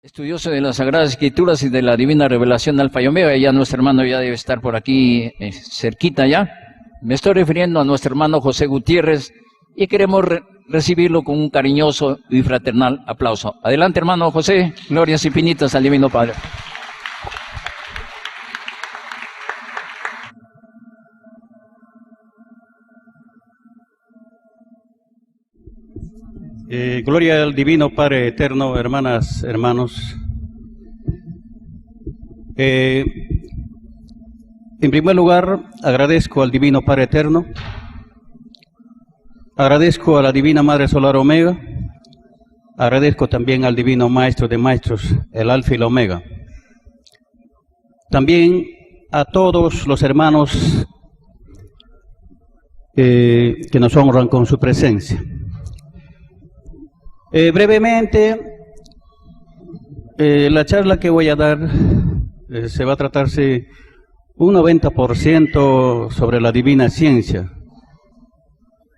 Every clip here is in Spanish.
Estudioso de las Sagradas Escrituras y de la Divina Revelación Alfa y Omega, ya nuestro hermano ya debe estar por aquí cerquita ya. Me estoy refiriendo a nuestro hermano José Gutiérrez y queremos recibirlo con un cariñoso y fraternal aplauso. Adelante, hermano José, glorias infinitas al Divino Padre. Gloria al Divino Padre Eterno, hermanas, hermanos. En primer lugar, agradezco al Divino Padre Eterno, agradezco a la Divina Madre Solar Omega, agradezco también al Divino Maestro de Maestros, el Alfa y la Omega. También a todos los hermanos que nos honran con su presencia. Brevemente, la charla que voy a dar se va a tratarse un 90% sobre la divina ciencia,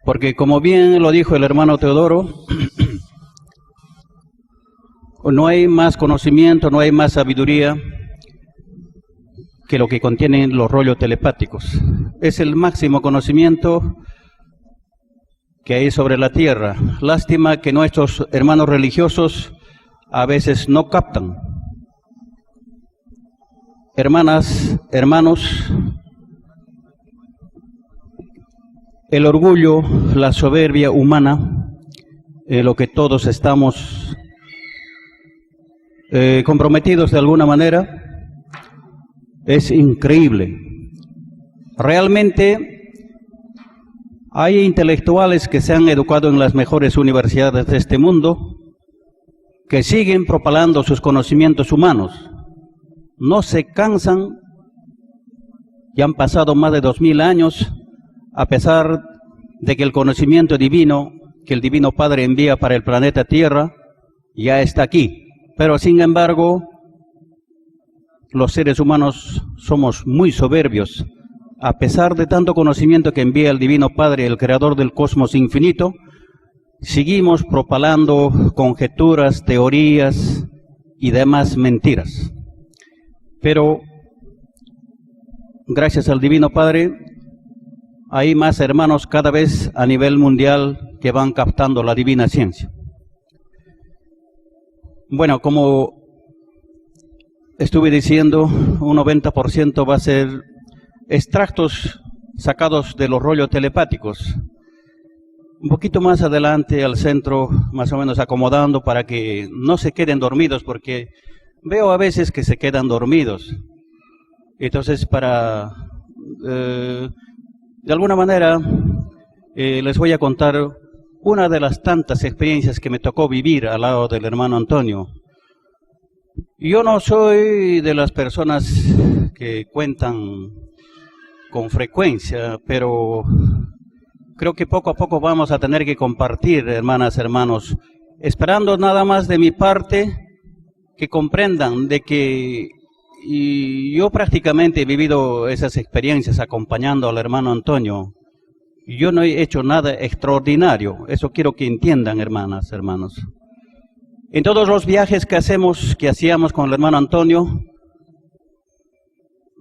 porque como bien lo dijo el hermano Teodoro, no hay más conocimiento, no hay más sabiduría que lo que contienen los rollos telepáticos. Es el máximo conocimiento que hay sobre la tierra. Lástima que nuestros hermanos religiosos a veces no captan. Hermanas, hermanos, el orgullo, la soberbia humana, lo que todos estamos comprometidos de alguna manera, es increíble. Realmente hay intelectuales que se han educado en las mejores universidades de este mundo, que siguen propalando sus conocimientos humanos. No se cansan, ya han pasado más de 2000 años, a pesar de que el conocimiento divino, que el Divino Padre envía para el planeta Tierra, ya está aquí. Pero sin embargo, los seres humanos somos muy soberbios. A pesar de tanto conocimiento que envía el Divino Padre, el Creador del cosmos infinito, seguimos propalando conjeturas, teorías y demás mentiras. Pero, gracias al Divino Padre, hay más hermanos cada vez a nivel mundial que van captando la divina ciencia. Bueno, como estuve diciendo, un 90% va a ser extractos sacados de los rollos telepáticos. Un poquito más adelante al centro, más o menos acomodando para que no se queden dormidos, porque veo a veces que se quedan dormidos. Entonces, para de alguna manera les voy a contar una de las tantas experiencias que me tocó vivir al lado del hermano Antonio. Yo no soy de las personas que cuentan con frecuencia, pero creo que poco a poco vamos a tener que compartir, hermanas, hermanos, esperando nada más de mi parte que comprendan de que yo prácticamente he vivido esas experiencias acompañando al hermano Antonio. Yo no he hecho nada extraordinario, eso quiero que entiendan, hermanas, hermanos. En todos los viajes que hacíamos con el hermano Antonio,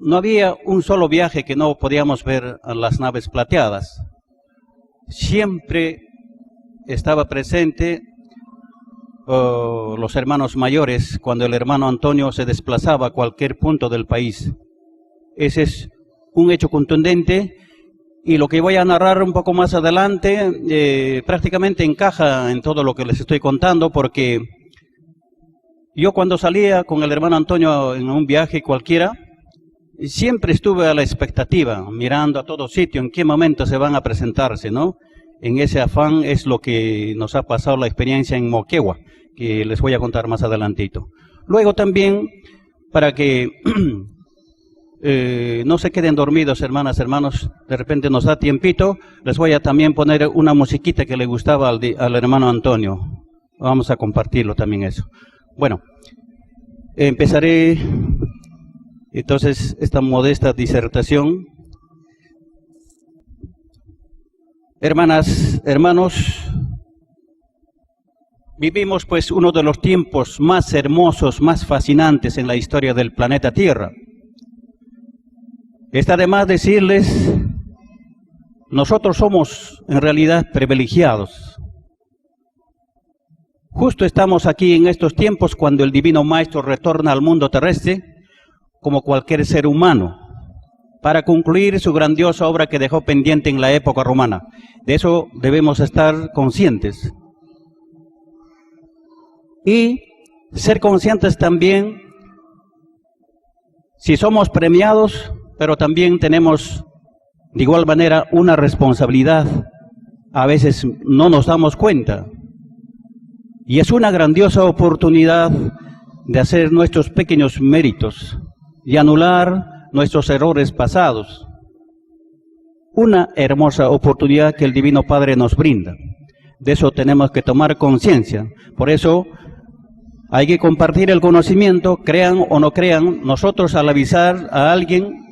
no había un solo viaje que no podíamos ver a las naves plateadas. Siempre estaba presente los hermanos mayores cuando el hermano Antonio se desplazaba a cualquier punto del país. Ese es un hecho contundente y lo que voy a narrar un poco más adelante prácticamente encaja en todo lo que les estoy contando, porque yo cuando salía con el hermano Antonio en un viaje cualquiera, siempre estuve a la expectativa, mirando a todo sitio, en qué momento se van a presentarse, ¿no? En ese afán es lo que nos ha pasado la experiencia en Moquegua, que les voy a contar más adelantito. Luego también, para que no se queden dormidos, hermanas, hermanos, de repente nos da tiempito, les voy a también poner una musiquita que le gustaba al hermano Antonio. Vamos a compartirlo también eso. Bueno, empezaré entonces esta modesta disertación. Hermanas, hermanos, Vivimos pues uno de los tiempos más hermosos, más fascinantes en la historia del planeta Tierra. Está de más decirles, nosotros somos en realidad privilegiados. Justo estamos aquí en estos tiempos cuando el Divino Maestro retorna al mundo terrestre como cualquier ser humano para concluir su grandiosa obra que dejó pendiente en la época romana. De eso debemos estar conscientes. Y ser conscientes también si somos premiados, pero también tenemos de igual manera una responsabilidad. A veces no nos damos cuenta. Y es una grandiosa oportunidad de hacer nuestros pequeños méritos y anular nuestros errores pasados. Una hermosa oportunidad que el Divino Padre nos brinda. De eso tenemos que tomar conciencia. Por eso hay que compartir el conocimiento, crean o no crean. Nosotros al avisar a alguien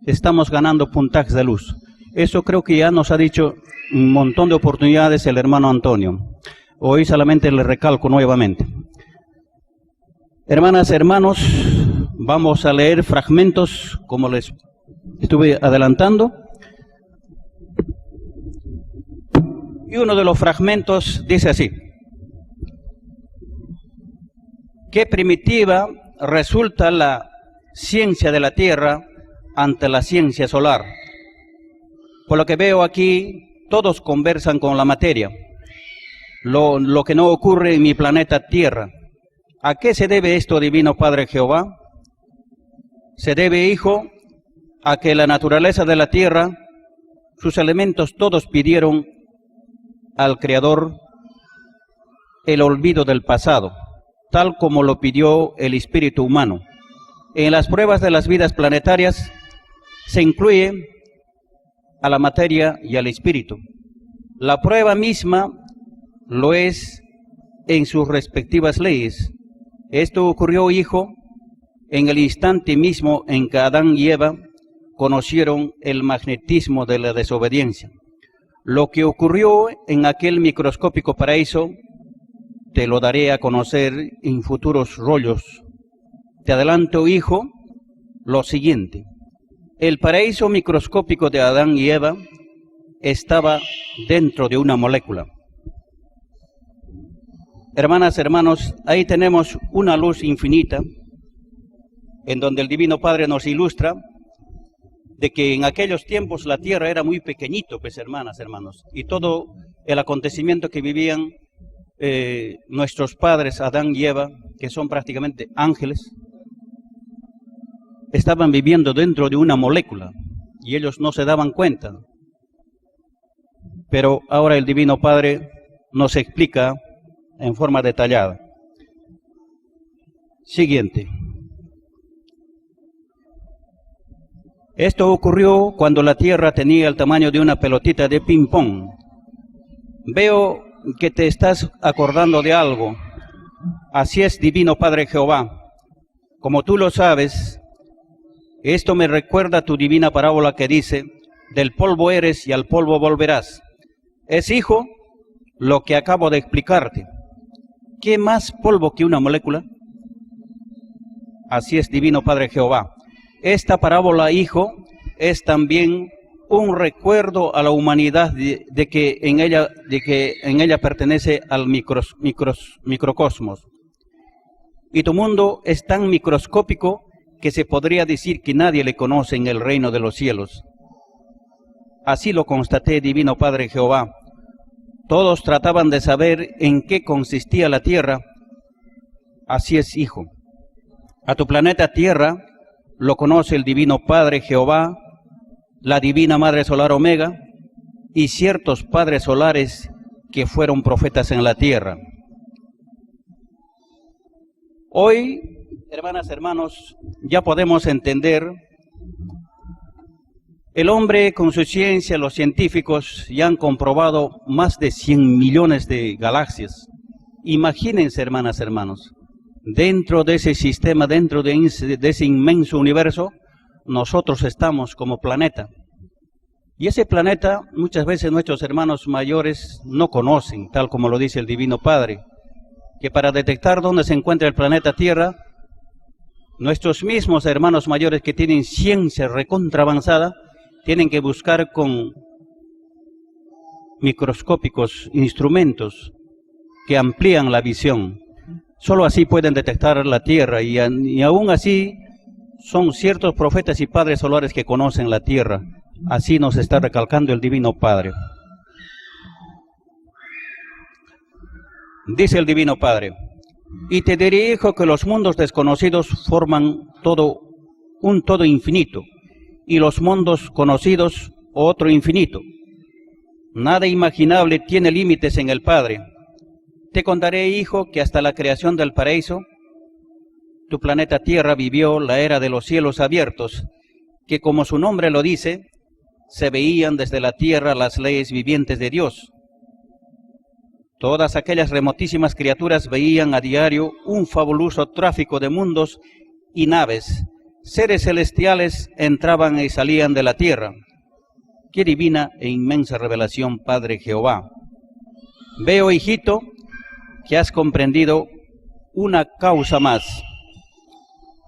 estamos ganando puntajes de luz. Eso creo que ya nos ha dicho un montón de oportunidades el hermano Antonio. Hoy solamente le recalco nuevamente. Hermanas, hermanos, vamos a leer fragmentos como les estuve adelantando. Y uno de los fragmentos dice así: qué primitiva resulta la ciencia de la Tierra ante la ciencia solar. Por lo que veo aquí, todos conversan con la materia. Lo que no ocurre en mi planeta Tierra. ¿A qué se debe esto, Divino Padre Jehová? Se debe, hijo, a que la naturaleza de la Tierra, sus elementos todos pidieron al Creador el olvido del pasado, tal como lo pidió el espíritu humano. En las pruebas de las vidas planetarias se incluye a la materia y al espíritu. La prueba misma lo es en sus respectivas leyes. Esto ocurrió, hijo, en el instante mismo en que Adán y Eva conocieron el magnetismo de la desobediencia. Lo que ocurrió en aquel microscópico paraíso te lo daré a conocer en futuros rollos. Te adelanto, hijo, lo siguiente. El paraíso microscópico de Adán y Eva estaba dentro de una molécula. Hermanas, hermanos, ahí tenemos una luz infinita en donde el Divino Padre nos ilustra de que en aquellos tiempos la Tierra era muy pequeñito, pues hermanas, hermanos, y todo el acontecimiento que vivían nuestros padres, Adán y Eva, que son prácticamente ángeles, estaban viviendo dentro de una molécula y ellos no se daban cuenta. Pero ahora el Divino Padre nos explica en forma detallada. Siguiente. Esto ocurrió cuando la Tierra tenía el tamaño de una pelotita de ping-pong. Veo que te estás acordando de algo. Así es, Divino Padre Jehová. Como tú lo sabes, esto me recuerda tu divina parábola que dice: del polvo eres y al polvo volverás. Es, hijo, lo que acabo de explicarte. ¿Qué más polvo que una molécula? Así es, Divino Padre Jehová. Esta parábola, hijo, es también un recuerdo a la humanidad de que en ella pertenece al microcosmos. Y tu mundo es tan microscópico que se podría decir que nadie le conoce en el reino de los cielos. Así lo constaté, Divino Padre Jehová. Todos trataban de saber en qué consistía la Tierra. Así es, hijo. A tu planeta Tierra lo conoce el Divino Padre Jehová, la Divina Madre Solar Omega y ciertos padres solares que fueron profetas en la Tierra. Hoy, hermanas, hermanos, ya podemos entender. El hombre con su ciencia, los científicos ya han comprobado más de 100 millones de galaxias. Imagínense, hermanas, hermanos, dentro de ese sistema, dentro de ese inmenso universo, nosotros estamos como planeta. Y ese planeta muchas veces nuestros hermanos mayores no conocen, tal como lo dice el Divino Padre. que para detectar dónde se encuentra el planeta Tierra, nuestros mismos hermanos mayores que tienen ciencia recontra avanzada, tienen que buscar con microscópicos instrumentos que amplían la visión. Solo así pueden detectar la Tierra y aún así son ciertos profetas y padres solares que conocen la Tierra. Así nos está recalcando el Divino Padre. Dice el Divino Padre: y te diré, hijo, que los mundos desconocidos forman un todo infinito, y los mundos conocidos otro infinito. Nada imaginable tiene límites en el Padre. Te contaré, hijo, que hasta la creación del paraíso, tu planeta Tierra vivió la era de los cielos abiertos, que como su nombre lo dice, se veían desde la tierra las leyes vivientes de Dios. Todas aquellas remotísimas criaturas veían a diario un fabuloso tráfico de mundos y naves. Seres celestiales entraban y salían de la tierra. Qué divina e inmensa revelación, Padre Jehová. Veo, hijito, que has comprendido una causa más.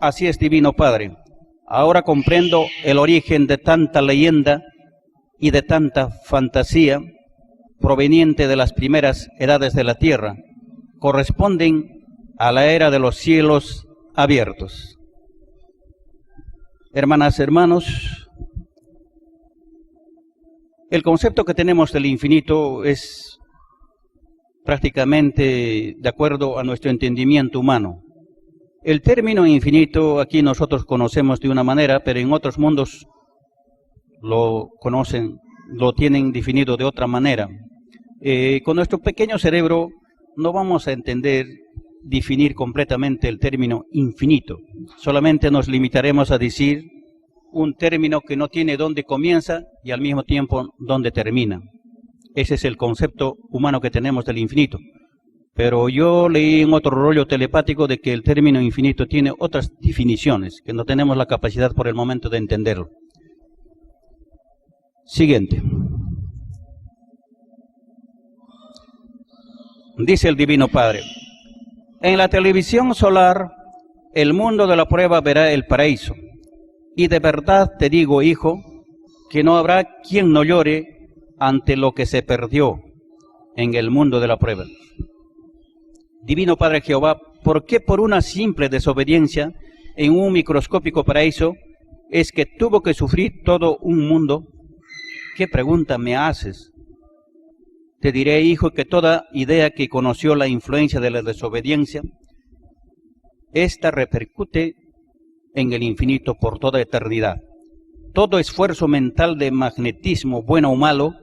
Así es, Divino Padre. Ahora comprendo el origen de tanta leyenda y de tanta fantasía proveniente de las primeras edades de la tierra. Corresponden a la era de los cielos abiertos. Hermanas, hermanos, el concepto que tenemos del infinito es prácticamente de acuerdo a nuestro entendimiento humano. El término infinito aquí nosotros conocemos de una manera, pero en otros mundos lo conocen, lo tienen definido de otra manera. Con nuestro pequeño cerebro no vamos a definir completamente el término infinito. Solamente nos limitaremos a decir un término que no tiene dónde comienza y al mismo tiempo dónde termina. Ese es el concepto humano que tenemos del infinito. Pero yo leí en otro rollo telepático de que el término infinito tiene otras definiciones, que no tenemos la capacidad por el momento de entenderlo. Siguiente. Dice el Divino Padre: en la televisión solar, el mundo de la prueba verá el paraíso. Y de verdad te digo, hijo, que no habrá quien no llore ante lo que se perdió en el mundo de la prueba. Divino Padre Jehová, ¿por qué por una simple desobediencia en un microscópico paraíso es que tuvo que sufrir todo un mundo? ¿Qué pregunta me haces? Te diré, hijo, que toda idea que conoció la influencia de la desobediencia, esta repercute en el infinito por toda eternidad. Todo esfuerzo mental de magnetismo, bueno o malo,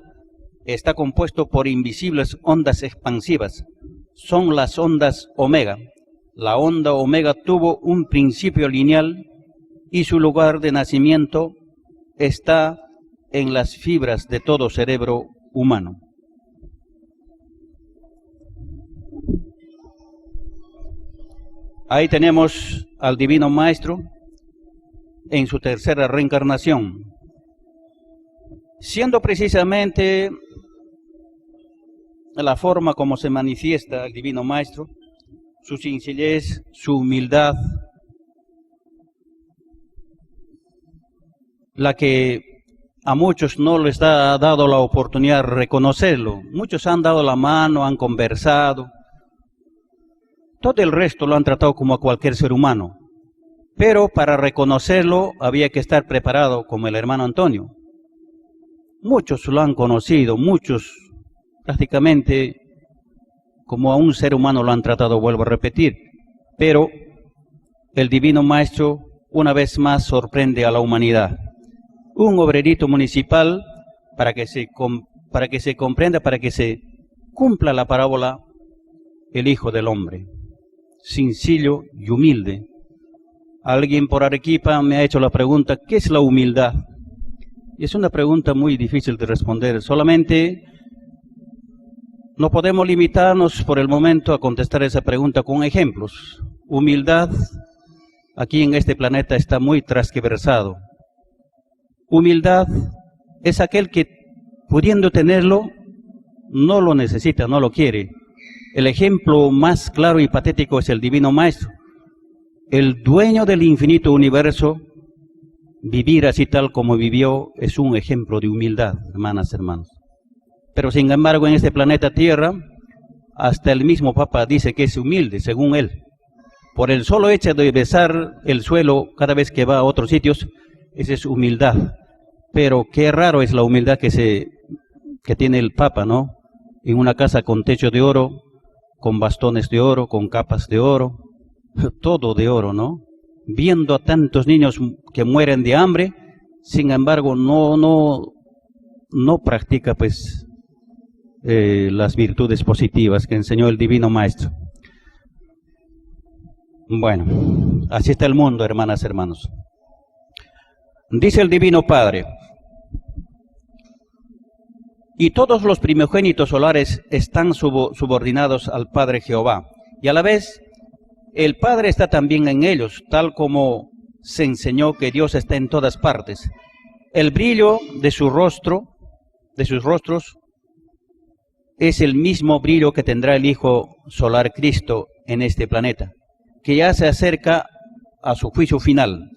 está compuesto por invisibles ondas expansivas. Son las ondas omega. La onda omega tuvo un principio lineal y su lugar de nacimiento está en las fibras de todo cerebro humano. Ahí tenemos al Divino Maestro en su tercera reencarnación, siendo precisamente la forma como se manifiesta el Divino Maestro, su sencillez, su humildad, la que a muchos no les ha dado la oportunidad de reconocerlo. Muchos han dado la mano, han conversado, todo el resto lo han tratado como a cualquier ser humano, pero para reconocerlo había que estar preparado, como el hermano Antonio. Muchos lo han conocido, muchos prácticamente como a un ser humano lo han tratado, vuelvo a repetir, pero el Divino Maestro una vez más sorprende a la humanidad. Un obrerito municipal, para que se comprenda, para que se cumpla la parábola, el Hijo del Hombre, sencillo y humilde. Alguien por Arequipa me ha hecho la pregunta, ¿qué es la humildad? Y es una pregunta muy difícil de responder. Solamente no podemos limitarnos por el momento a contestar esa pregunta con ejemplos. Humildad aquí en este planeta está muy transversado. Humildad es aquel que, pudiendo tenerlo, no lo necesita, no lo quiere. El ejemplo más claro y patético es el Divino Maestro. El dueño del infinito universo, vivir así tal como vivió es un ejemplo de humildad, hermanas, hermanos. Pero sin embargo en este planeta Tierra, hasta el mismo Papa dice que es humilde, según él. Por el solo hecho de besar el suelo cada vez que va a otros sitios, esa es humildad. Pero qué raro es la humildad que tiene el Papa, ¿no? En una casa con techo de oro, con bastones de oro, con capas de oro, todo de oro, ¿no? Viendo a tantos niños que mueren de hambre, sin embargo no practica pues las virtudes positivas que enseñó el Divino Maestro. Bueno, así está el mundo, hermanas, hermanos. Dice el Divino Padre: y todos los primogénitos solares están subordinados al Padre Jehová, y a la vez el Padre está también en ellos, tal como se enseñó que Dios está en todas partes. El brillo de su rostro, de sus rostros, es el mismo brillo que tendrá el Hijo solar Cristo en este planeta, que ya se acerca a su juicio final.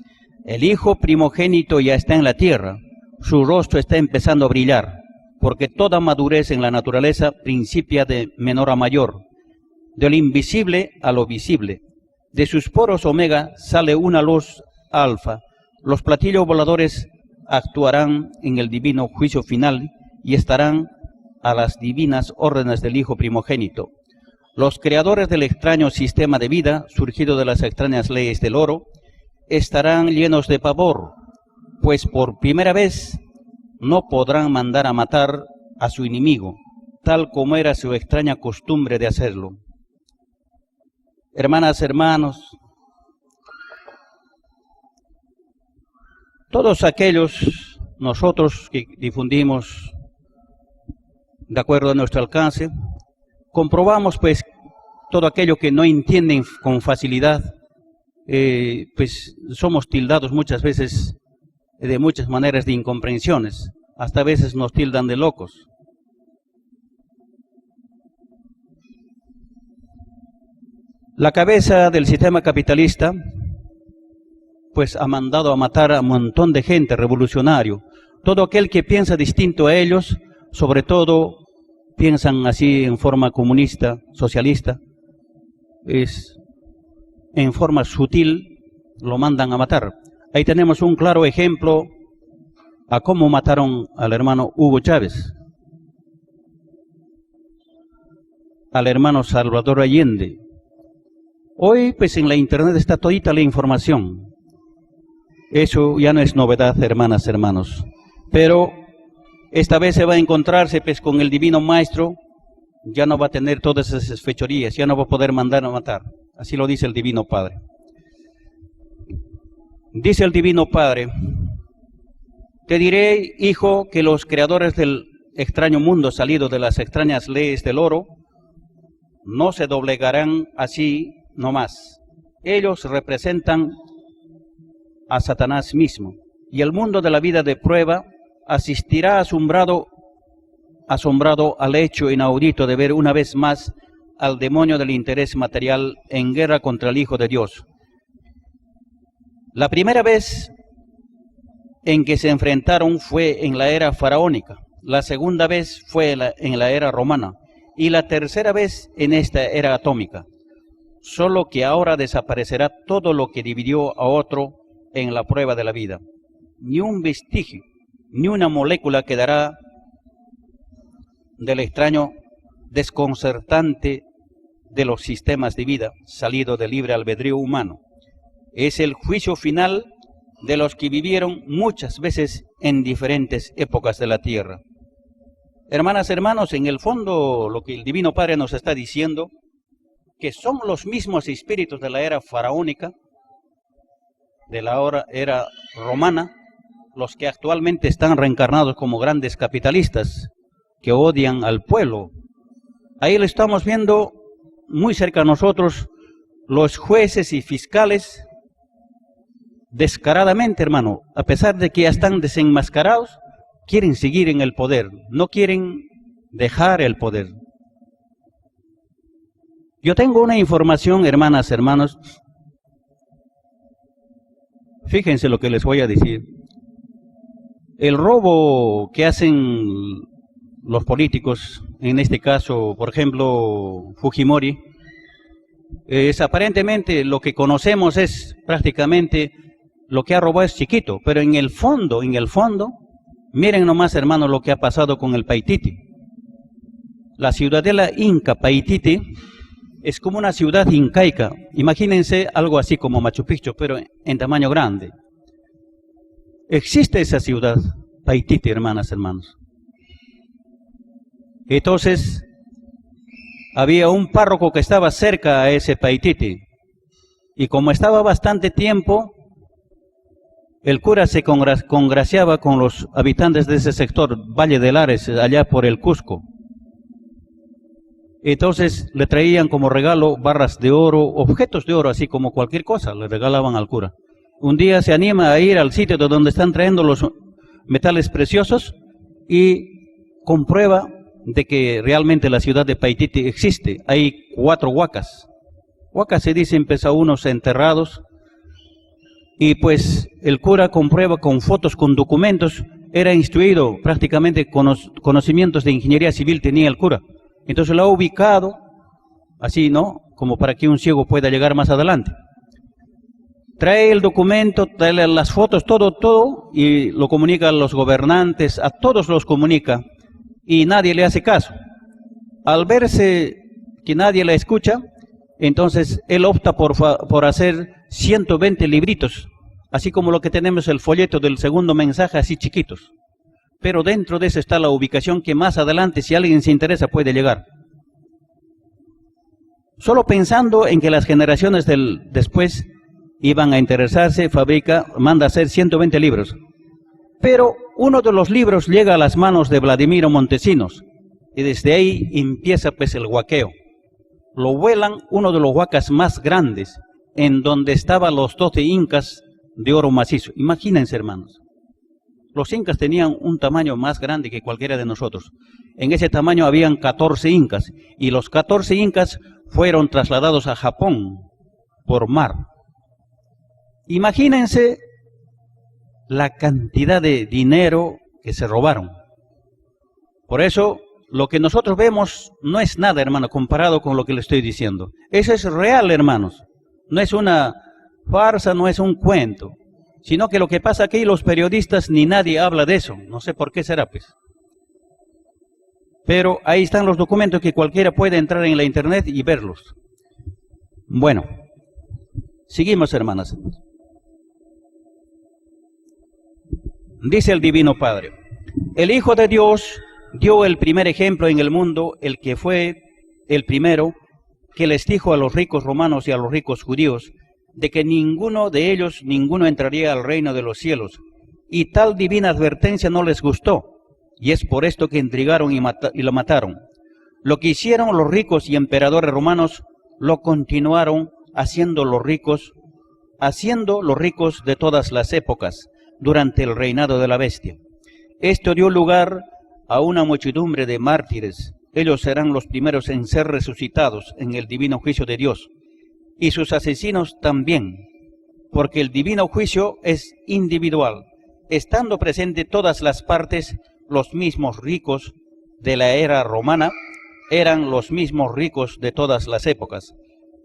El Hijo primogénito ya está en la tierra, su rostro está empezando a brillar, porque toda madurez en la naturaleza principia de menor a mayor, de lo invisible a lo visible. De sus poros omega sale una luz alfa. Los platillos voladores actuarán en el divino juicio final y estarán a las divinas órdenes del Hijo primogénito. Los creadores del extraño sistema de vida, surgido de las extrañas leyes del oro, estarán llenos de pavor, pues por primera vez no podrán mandar a matar a su enemigo, tal como era su extraña costumbre de hacerlo. Hermanas, hermanos, todos aquellos nosotros que difundimos de acuerdo a nuestro alcance, comprobamos pues todo aquello que no entienden con facilidad, pues somos tildados muchas veces de muchas maneras de incomprensiones, hasta a veces nos tildan de locos. La cabeza del sistema capitalista pues ha mandado a matar a un montón de gente, revolucionario. Todo aquel que piensa distinto a ellos, sobre todo piensan así en forma comunista, socialista, es en forma sutil lo mandan a matar. Ahí tenemos un claro ejemplo a cómo mataron al hermano Hugo Chávez, al hermano Salvador Allende. Hoy pues en la internet está todita la información. Eso ya no es novedad, hermanas, hermanos. Pero esta vez se va a encontrarse pues con el Divino Maestro, ya no va a tener todas esas fechorías, ya no va a poder mandar a matar. Así lo dice el Divino Padre. Dice el Divino Padre: te diré, hijo, que los creadores del extraño mundo salido de las extrañas leyes del oro no se doblegarán así nomás. Ellos representan a Satanás mismo, y el mundo de la vida de prueba asistirá asombrado al hecho inaudito de ver una vez más al demonio del interés material en guerra contra el Hijo de Dios. La primera vez en que se enfrentaron fue en la era faraónica, la segunda vez fue en la era romana y la tercera vez en esta era atómica. Solo que ahora desaparecerá todo lo que dividió a otro en la prueba de la vida. Ni un vestigio, ni una molécula quedará del extraño desconcertante de los sistemas de vida salido del libre albedrío humano. Es el juicio final de los que vivieron muchas veces en diferentes épocas de la tierra. Hermanas, hermanos, en el fondo lo que el Divino Padre nos está diciendo, que son los mismos espíritus de la era faraónica, de la era romana, los que actualmente están reencarnados como grandes capitalistas, que odian al pueblo. Ahí lo estamos viendo muy cerca a nosotros, los jueces y fiscales, descaradamente, hermano, a pesar de que ya están desenmascarados, quieren seguir en el poder, no quieren dejar el poder. Yo tengo una información, hermanas, hermanos. Fíjense lo que les voy a decir. El robo que hacen los políticos, en este caso, por ejemplo, Fujimori, es aparentemente lo que conocemos es prácticamente lo que ha robado es chiquito, pero en el fondo, miren nomás, hermanos, lo que ha pasado con el Paititi. La ciudadela inca Paititi es como una ciudad incaica. Imagínense algo así como Machu Picchu, pero en tamaño grande. Existe esa ciudad, Paititi, hermanas, hermanos. Entonces, había un párroco que estaba cerca a ese Paititi. Y como estaba bastante tiempo, el cura se congraciaba con los habitantes de ese sector, Valle de Lares, allá por el Cusco. Entonces le traían como regalo barras de oro, objetos de oro, así como cualquier cosa, le regalaban al cura. Un día se anima a ir al sitio de donde están trayendo los metales preciosos y comprueba de que realmente la ciudad de Paititi existe. Hay 4 huacas. Huacas se dicen unos enterrados. Y pues el cura comprueba con fotos, con documentos. Era instruido prácticamente con conocimientos de ingeniería civil tenía el cura. Entonces lo ha ubicado así, ¿no? Como para que un ciego pueda llegar más adelante. Trae el documento, trae las fotos, todo, y lo comunica a los gobernantes, a todos los comunica, y nadie le hace caso. Al verse que nadie la escucha, entonces él opta por hacer 120 libritos, así como lo que tenemos el folleto del segundo mensaje, así chiquitos. Pero dentro de eso está la ubicación que más adelante, si alguien se interesa, puede llegar. Solo pensando en que las generaciones después iban a interesarse, manda a hacer 120 libros. Pero uno de los libros llega a las manos de Vladimiro Montesinos, y desde ahí empieza pues el huaqueo. Lo vuelan uno de los huacas más grandes, en donde estaban los 12 incas de oro macizo. Imagínense, hermanos. Los incas tenían un tamaño más grande que cualquiera de nosotros. En ese tamaño habían 14 incas, y los 14 incas fueron trasladados a Japón por mar. Imagínense la cantidad de dinero que se robaron. Por eso, lo que nosotros vemos no es nada, hermano, comparado con lo que le estoy diciendo. Eso es real, hermanos. No es una farsa, no es un cuento. Sino que lo que pasa aquí, los periodistas ni nadie habla de eso. No sé por qué será, pues. Pero ahí están los documentos que cualquiera puede entrar en la internet y verlos. Bueno, seguimos, hermanas. Dice el Divino Padre: el Hijo de Dios dio el primer ejemplo en el mundo, el que fue el primero, que les dijo a los ricos romanos y a los ricos judíos, de que ninguno entraría al reino de los cielos, y tal divina advertencia no les gustó, y es por esto que intrigaron y lo mataron. Lo que hicieron los ricos y emperadores romanos, lo continuaron haciendo los ricos de todas las épocas, durante el reinado de la bestia. Esto dio lugar a una muchedumbre de mártires. Ellos serán los primeros en ser resucitados en el divino juicio de Dios, y sus asesinos también, porque el divino juicio es individual, estando presente todas las partes. Los mismos ricos de la era romana eran los mismos ricos de todas las épocas,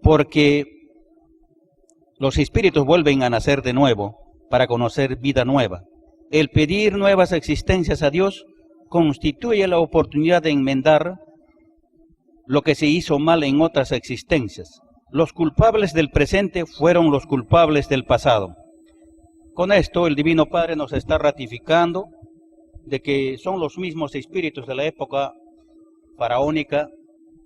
porque los espíritus vuelven a nacer de nuevo para conocer vida nueva. El pedir nuevas existencias a Dios constituye la oportunidad de enmendar lo que se hizo mal en otras existencias. Los culpables del presente fueron los culpables del pasado. Con esto el Divino Padre nos está ratificando de que son los mismos espíritus de la época faraónica,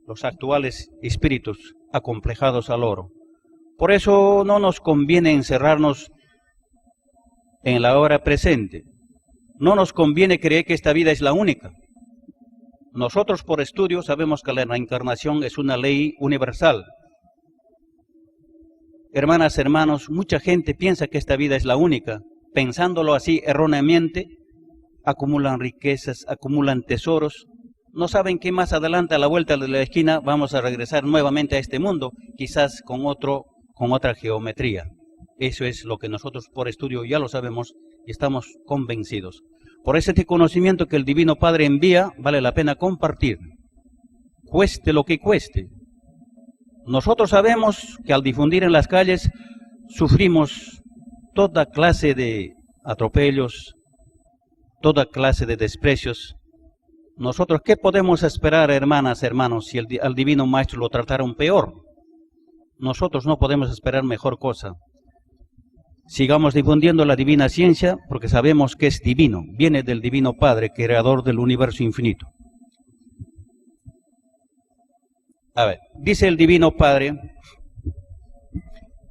los actuales espíritus acomplejados al oro. Por eso no nos conviene encerrarnos en la hora presente. No nos conviene creer que esta vida es la única. Nosotros por estudio sabemos que la reencarnación es una ley universal. Hermanas, hermanos, mucha gente piensa que esta vida es la única. Pensándolo así erróneamente, acumulan riquezas, acumulan tesoros, no saben que más adelante, a la vuelta de la esquina, vamos a regresar nuevamente a este mundo, quizás con otra geometría. Eso es lo que nosotros por estudio ya lo sabemos y estamos convencidos. Por este conocimiento que el Divino Padre envía, vale la pena compartir, cueste lo que cueste. Nosotros sabemos que al difundir en las calles sufrimos toda clase de atropellos, toda clase de desprecios. Nosotros, ¿qué podemos esperar, hermanas, hermanos, si al Divino Maestro lo trataron peor? Nosotros no podemos esperar mejor cosa. Sigamos difundiendo la divina ciencia porque sabemos que es divino, viene del Divino Padre, creador del universo infinito. A ver, dice el Divino Padre,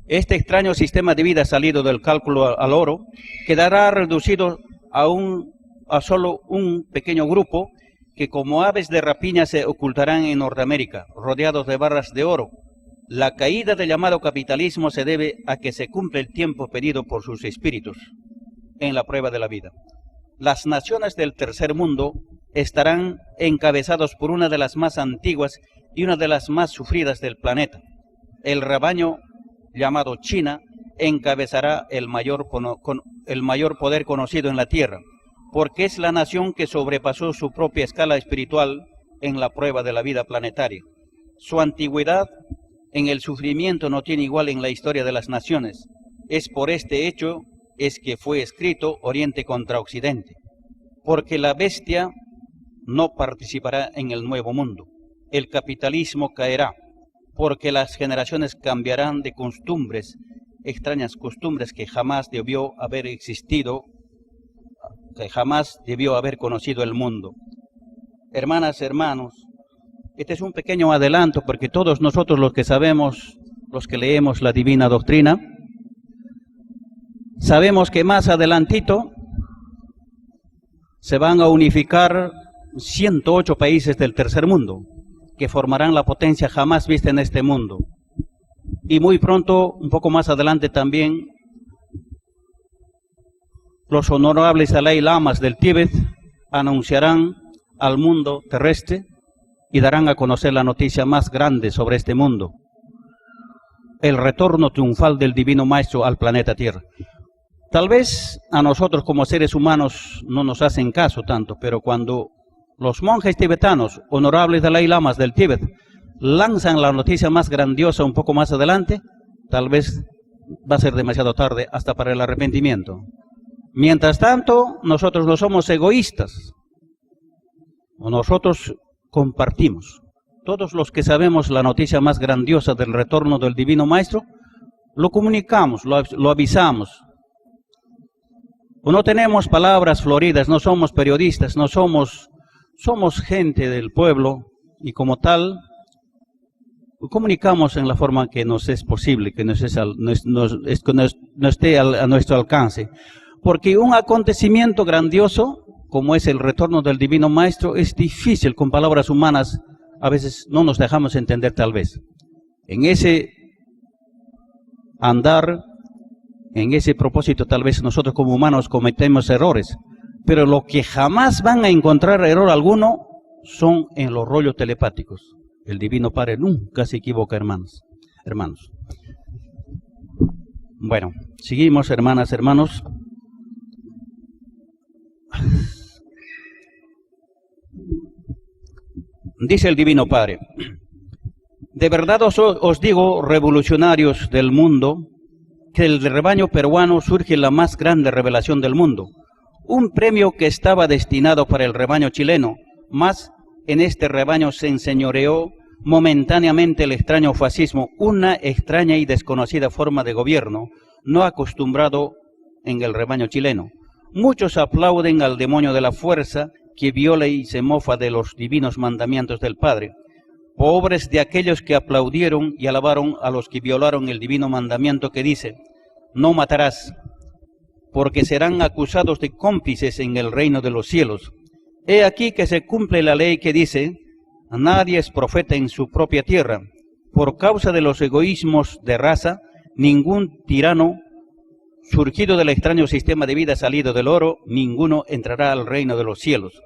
este extraño sistema de vida salido del cálculo al oro quedará reducido a solo un pequeño grupo que como aves de rapiña se ocultarán en Norteamérica, rodeados de barras de oro. La caída del llamado capitalismo se debe a que se cumple el tiempo pedido por sus espíritus en la prueba de la vida. Las naciones del tercer mundo estarán encabezados por una de las más antiguas y una de las más sufridas del planeta. El rebaño llamado China encabezará el mayor poder conocido en la tierra, porque es la nación que sobrepasó su propia escala espiritual en la prueba de la vida planetaria. Su antigüedad en el sufrimiento no tiene igual en la historia de las naciones. Es por este hecho es que fue escrito Oriente contra Occidente, porque la bestia no participará en el nuevo mundo. El capitalismo caerá, porque las generaciones cambiarán de costumbres, extrañas costumbres que jamás debió haber existido, que jamás debió haber conocido el mundo. Hermanas, hermanos, este es un pequeño adelanto porque todos nosotros los que sabemos, los que leemos la divina doctrina, sabemos que más adelantito se van a unificar 108 países del tercer mundo, que formarán la potencia jamás vista en este mundo. Y muy pronto, un poco más adelante también, los honorables Dalai Lamas del Tíbet anunciarán al mundo terrestre y darán a conocer la noticia más grande sobre este mundo: el retorno triunfal del Divino Maestro al planeta Tierra. Tal vez a nosotros como seres humanos no nos hacen caso tanto, pero cuando los monjes tibetanos, honorables Dalai Lamas del Tíbet, lanzan la noticia más grandiosa un poco más adelante, tal vez va a ser demasiado tarde hasta para el arrepentimiento. Mientras tanto, nosotros no somos egoístas. Nosotros compartimos. Todos los que sabemos la noticia más grandiosa del retorno del Divino Maestro, lo comunicamos, lo avisamos. No tenemos palabras floridas, no somos periodistas, no somos gente del pueblo y como tal comunicamos en la forma que nos es posible, que no esté a nuestro alcance. Porque un acontecimiento grandioso como es el retorno del Divino Maestro es difícil con palabras humanas, a veces no nos dejamos entender tal vez. En ese andar, en ese propósito tal vez nosotros como humanos cometemos errores, pero lo que jamás van a encontrar error alguno son en los rollos telepáticos. El Divino Padre nunca se equivoca, hermanos. Bueno, seguimos, hermanas, hermanos. Dice el Divino Padre: de verdad os digo, revolucionarios del mundo, que del rebaño peruano surge la más grande revelación del mundo, un premio que estaba destinado para el rebaño chileno, mas en este rebaño se enseñoreó momentáneamente el extraño fascismo, una extraña y desconocida forma de gobierno, no acostumbrado en el rebaño chileno. Muchos aplauden al demonio de la fuerza que viola y se mofa de los divinos mandamientos del Padre. Pobres de aquellos que aplaudieron y alabaron a los que violaron el divino mandamiento que dice: no matarás, porque serán acusados de cómplices en el reino de los cielos. He aquí que se cumple la ley que dice: nadie es profeta en su propia tierra. Por causa de los egoísmos de raza, ningún tirano surgido del extraño sistema de vida salido del oro, ninguno entrará al reino de los cielos.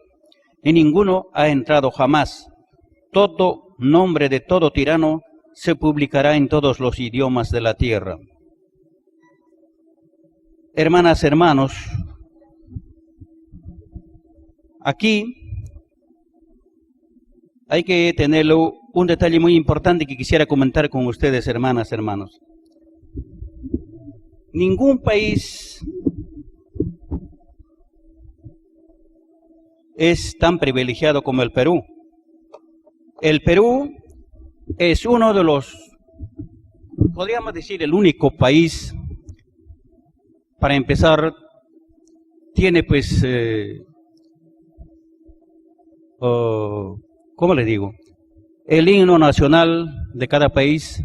y ninguno ha entrado jamás. Todo nombre de todo tirano se publicará en todos los idiomas de la tierra. Hermanas, hermanos, aquí hay que tener un detalle muy importante que quisiera comentar con ustedes, hermanas, hermanos. Ningún país es tan privilegiado como el Perú. El Perú es uno de los, podríamos decir, el único país, para empezar, tiene pues, ¿cómo le digo? El himno nacional de cada país.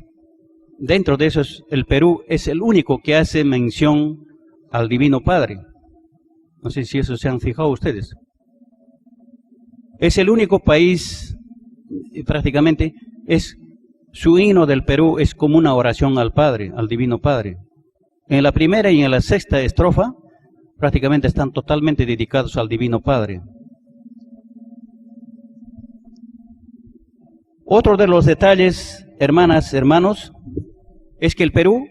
Dentro de eso, el Perú es el único que hace mención al Divino Padre. No sé si eso se han fijado ustedes. Es el único país, prácticamente, su himno del Perú es como una oración al Padre, al Divino Padre. En la primera y en la sexta estrofa, prácticamente están totalmente dedicados al Divino Padre. Otro de los detalles, hermanas, hermanos, es que el Perú,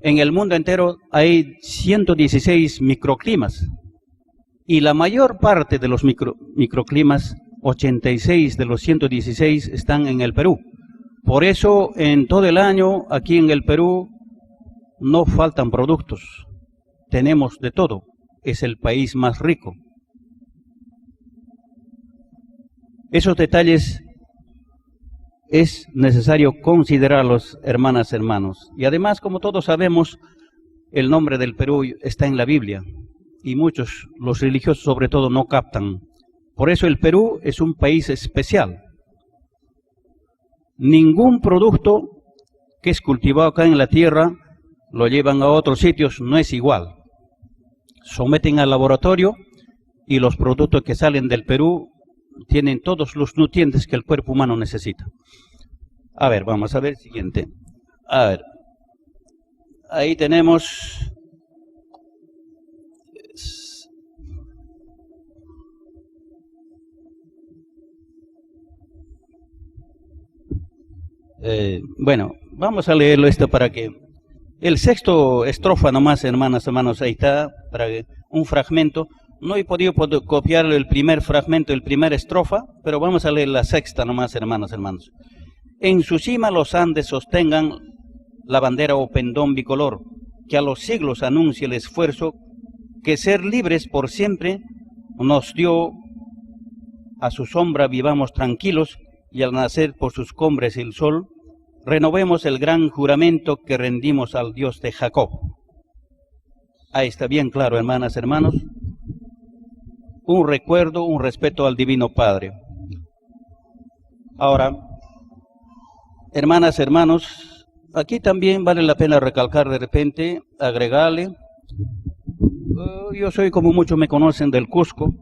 en el mundo entero, hay 116 microclimas. Y la mayor parte de los microclimas, 86 de los 116, están en el Perú. Por eso, en todo el año, aquí en el Perú, no faltan productos. Tenemos de todo. Es el país más rico. Esos detalles es necesario considerarlos, hermanas, hermanos. Y además, como todos sabemos, el nombre del Perú está en la Biblia. Y muchos, los religiosos sobre todo, no captan. Por eso el Perú es un país especial. Ningún producto que es cultivado acá en la tierra lo llevan a otros sitios, no es igual. Someten al laboratorio y los productos que salen del Perú tienen todos los nutrientes que el cuerpo humano necesita. A ver, vamos a ver el siguiente. A ver, ahí tenemos bueno, vamos a leerlo esto para que el sexto estrofa nomás, hermanas, hermanos, ahí está, para un fragmento. No he podido copiar el primer fragmento, el primer estrofa, pero vamos a leer la sexta nomás, hermanos, hermanos. En su cima los Andes sostengan la bandera o pendón bicolor, que a los siglos anuncia el esfuerzo que ser libres por siempre nos dio. A su sombra vivamos tranquilos y al nacer por sus cumbres el sol, renovemos el gran juramento que rendimos al Dios de Jacob. Ahí está bien claro, hermanas, hermanos. Un recuerdo, un respeto al Divino Padre. Ahora, hermanas, hermanos, aquí también vale la pena recalcar de repente, agregarle. Yo soy, como muchos me conocen, del Cusco.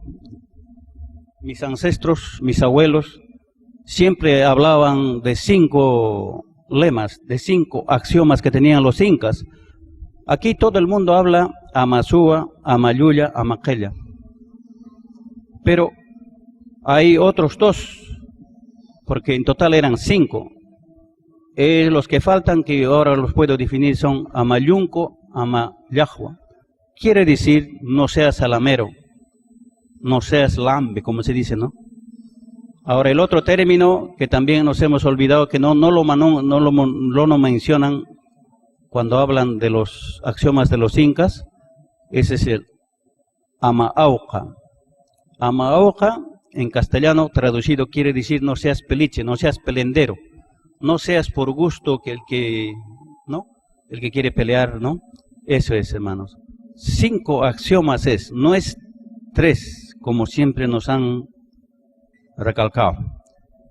Mis ancestros, mis abuelos, siempre hablaban de 5 lemas, de 5 axiomas que tenían los incas. Aquí todo el mundo habla Amazúa, Amayuya, Amaquella. Pero hay otros 2, porque en total eran 5. Los que faltan, que ahora los puedo definir, son Amayunco, Amayahua. Quiere decir, no seas salamero, no seas lambe, como se dice, ¿no? Ahora, el otro término que también nos hemos olvidado, que no lo mencionan cuando hablan de los axiomas de los incas, ese es el Amaauca. Amaauca, en castellano traducido, quiere decir no seas peliche, no seas pelendero, no seas por gusto que el que quiere pelear, ¿no? Eso es, hermanos. 5 axiomas no es 3, como siempre nos han recalcado.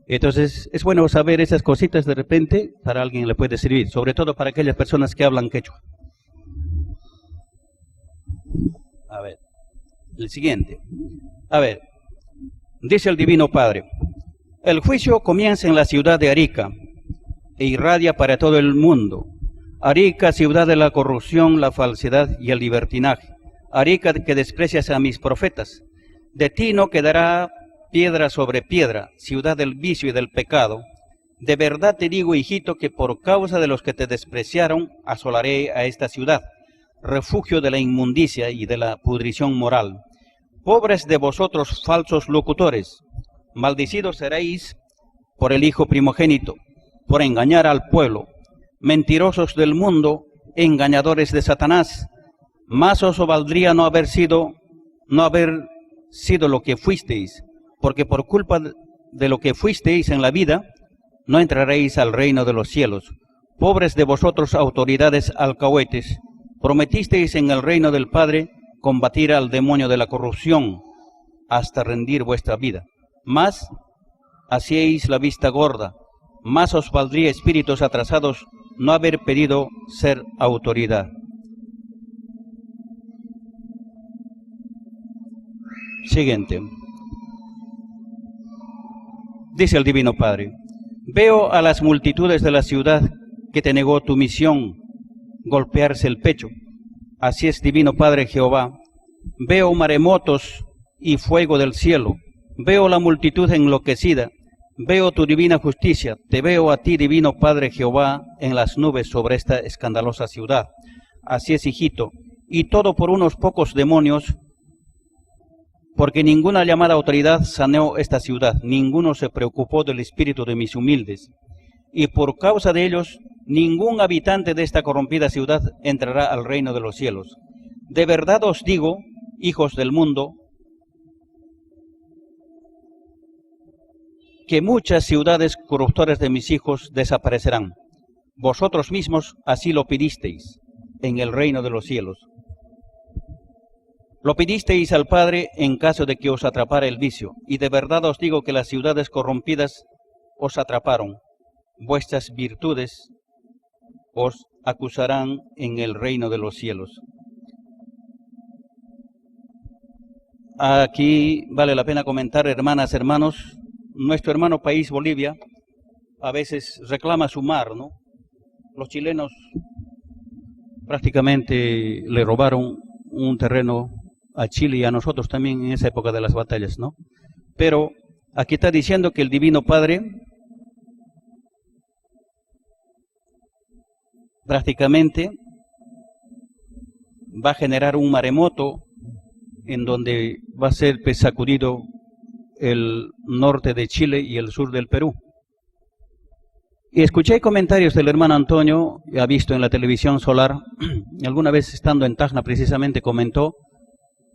Entonces, es bueno saber esas cositas de repente, para alguien le puede servir, sobre todo para aquellas personas que hablan quechua. A ver, el siguiente. A ver, dice el Divino Padre: el juicio comienza en la ciudad de Arica e irradia para todo el mundo. Arica, ciudad de la corrupción, la falsedad y el libertinaje. Arica, que desprecias a mis profetas. De ti no quedará piedra sobre piedra, ciudad del vicio y del pecado. De verdad te digo, hijito, que por causa de los que te despreciaron, asolaré a esta ciudad, refugio de la inmundicia y de la pudrición moral. Pobres de vosotros, falsos locutores, maldecidos seréis por el Hijo primogénito, por engañar al pueblo. Mentirosos del mundo, engañadores de Satanás, más os valdría no haber sido lo que fuisteis, porque por culpa de lo que fuisteis en la vida, no entraréis al reino de los cielos. Pobres de vosotros, autoridades alcahuetes, prometisteis en el reino del Padre combatir al demonio de la corrupción hasta rendir vuestra vida. Mas hacíais la vista gorda, más os valdría, espíritus atrasados, no haber pedido ser autoridad. Siguiente. Dice el Divino Padre: veo a las multitudes de la ciudad que te negó tu misión golpearse el pecho. Así es, Divino Padre Jehová. Veo maremotos y fuego del cielo. Veo la multitud enloquecida. Veo tu divina justicia. Te veo a ti, Divino Padre Jehová, en las nubes sobre esta escandalosa ciudad. Así es, hijito. Y todo por unos pocos demonios, porque ninguna llamada autoridad saneó esta ciudad. Ninguno se preocupó del espíritu de mis humildes. Y por causa de ellos, ningún habitante de esta corrompida ciudad entrará al reino de los cielos. De verdad os digo, hijos del mundo, que muchas ciudades corruptoras de mis hijos desaparecerán. Vosotros mismos así lo pedisteis en el reino de los cielos. Lo pedisteis al Padre en caso de que os atrapara el vicio, y de verdad os digo que las ciudades corrompidas os atraparon. Vuestras virtudes os acusarán en el reino de los cielos. Aquí vale la pena comentar, hermanas, hermanos, nuestro hermano país Bolivia a veces reclama su mar, ¿no? Los chilenos prácticamente le robaron un terreno a Chile y a nosotros también en esa época de las batallas, ¿no? Pero aquí está diciendo que el Divino Padre prácticamente va a generar un maremoto en donde va a ser sacudido el norte de Chile y el sur del Perú. Y escuché comentarios del hermano Antonio, ha visto en la televisión solar, alguna vez estando en Tacna precisamente comentó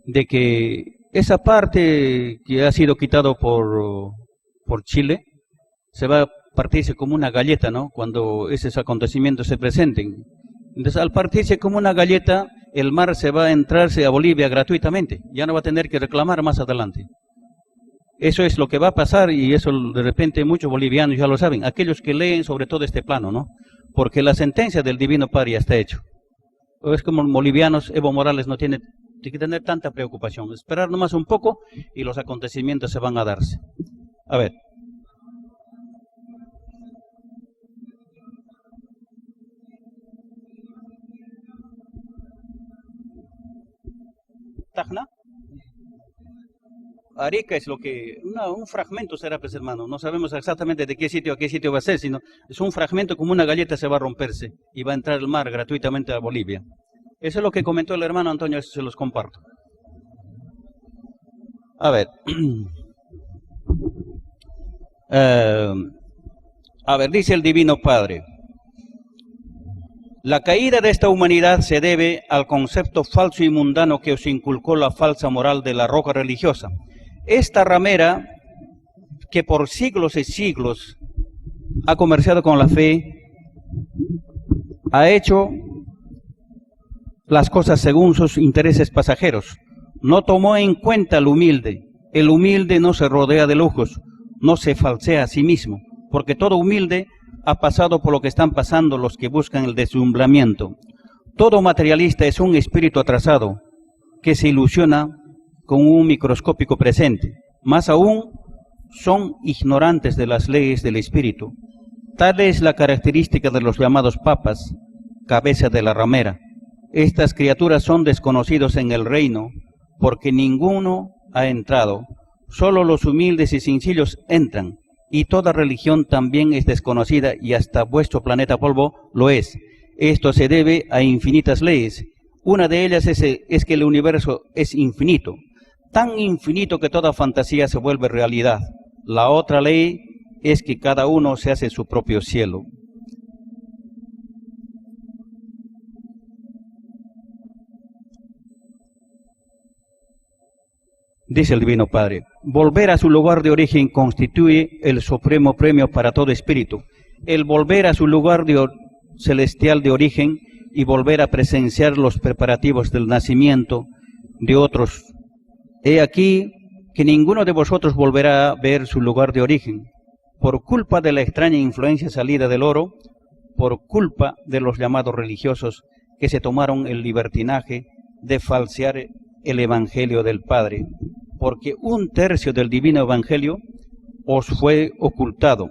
de que esa parte que ha sido quitado por Chile se va a partirse como una galleta, ¿no? Cuando esos acontecimientos se presenten. Entonces, al partirse como una galleta, el mar se va a entrarse a Bolivia gratuitamente. Ya no va a tener que reclamar más adelante. Eso es lo que va a pasar y eso de repente muchos bolivianos ya lo saben. Aquellos que leen sobre todo este plano, ¿no? Porque la sentencia del Divino Padre ya está hecho. Es como bolivianos, Evo Morales no tiene que tener tanta preocupación. Esperar nomás un poco y los acontecimientos se van a darse. A ver. Tacna. Arica es lo que, un fragmento será, pues hermano, no sabemos exactamente de qué sitio a qué sitio va a ser, sino es un fragmento como una galleta se va a romperse y va a entrar el mar gratuitamente a Bolivia. Eso es lo que comentó el hermano Antonio, eso se los comparto. A ver, dice el Divino Padre, la caída de esta humanidad se debe al concepto falso y mundano que os inculcó la falsa moral de la roca religiosa. Esta ramera que por siglos y siglos ha comerciado con la fe, ha hecho las cosas según sus intereses pasajeros. No tomó en cuenta al humilde. El humilde no se rodea de lujos, no se falsea a sí mismo, porque todo humilde ha pasado por lo que están pasando los que buscan el deslumbramiento. Todo materialista es un espíritu atrasado que se ilusiona con un microscópico presente. Más aún, son ignorantes de las leyes del espíritu. Tal es la característica de los llamados papas, cabeza de la ramera. Estas criaturas son desconocidos en el reino, porque ninguno ha entrado, Solo los humildes y sencillos entran, y toda religión también es desconocida, y hasta vuestro planeta polvo lo es. Esto se debe a infinitas leyes. Una de ellas es que el universo es infinito, tan infinito que toda fantasía se vuelve realidad. La otra ley es que cada uno se hace su propio cielo. Dice el Divino Padre, volver a su lugar de origen constituye el supremo premio para todo espíritu. El volver a su lugar celestial de origen y volver a presenciar los preparativos del nacimiento de otros. He aquí que ninguno de vosotros volverá a ver su lugar de origen, por culpa de la extraña influencia salida del oro, por culpa de los llamados religiosos que se tomaron el libertinaje de falsear el Evangelio del Padre, porque 1/3 del divino Evangelio os fue ocultado.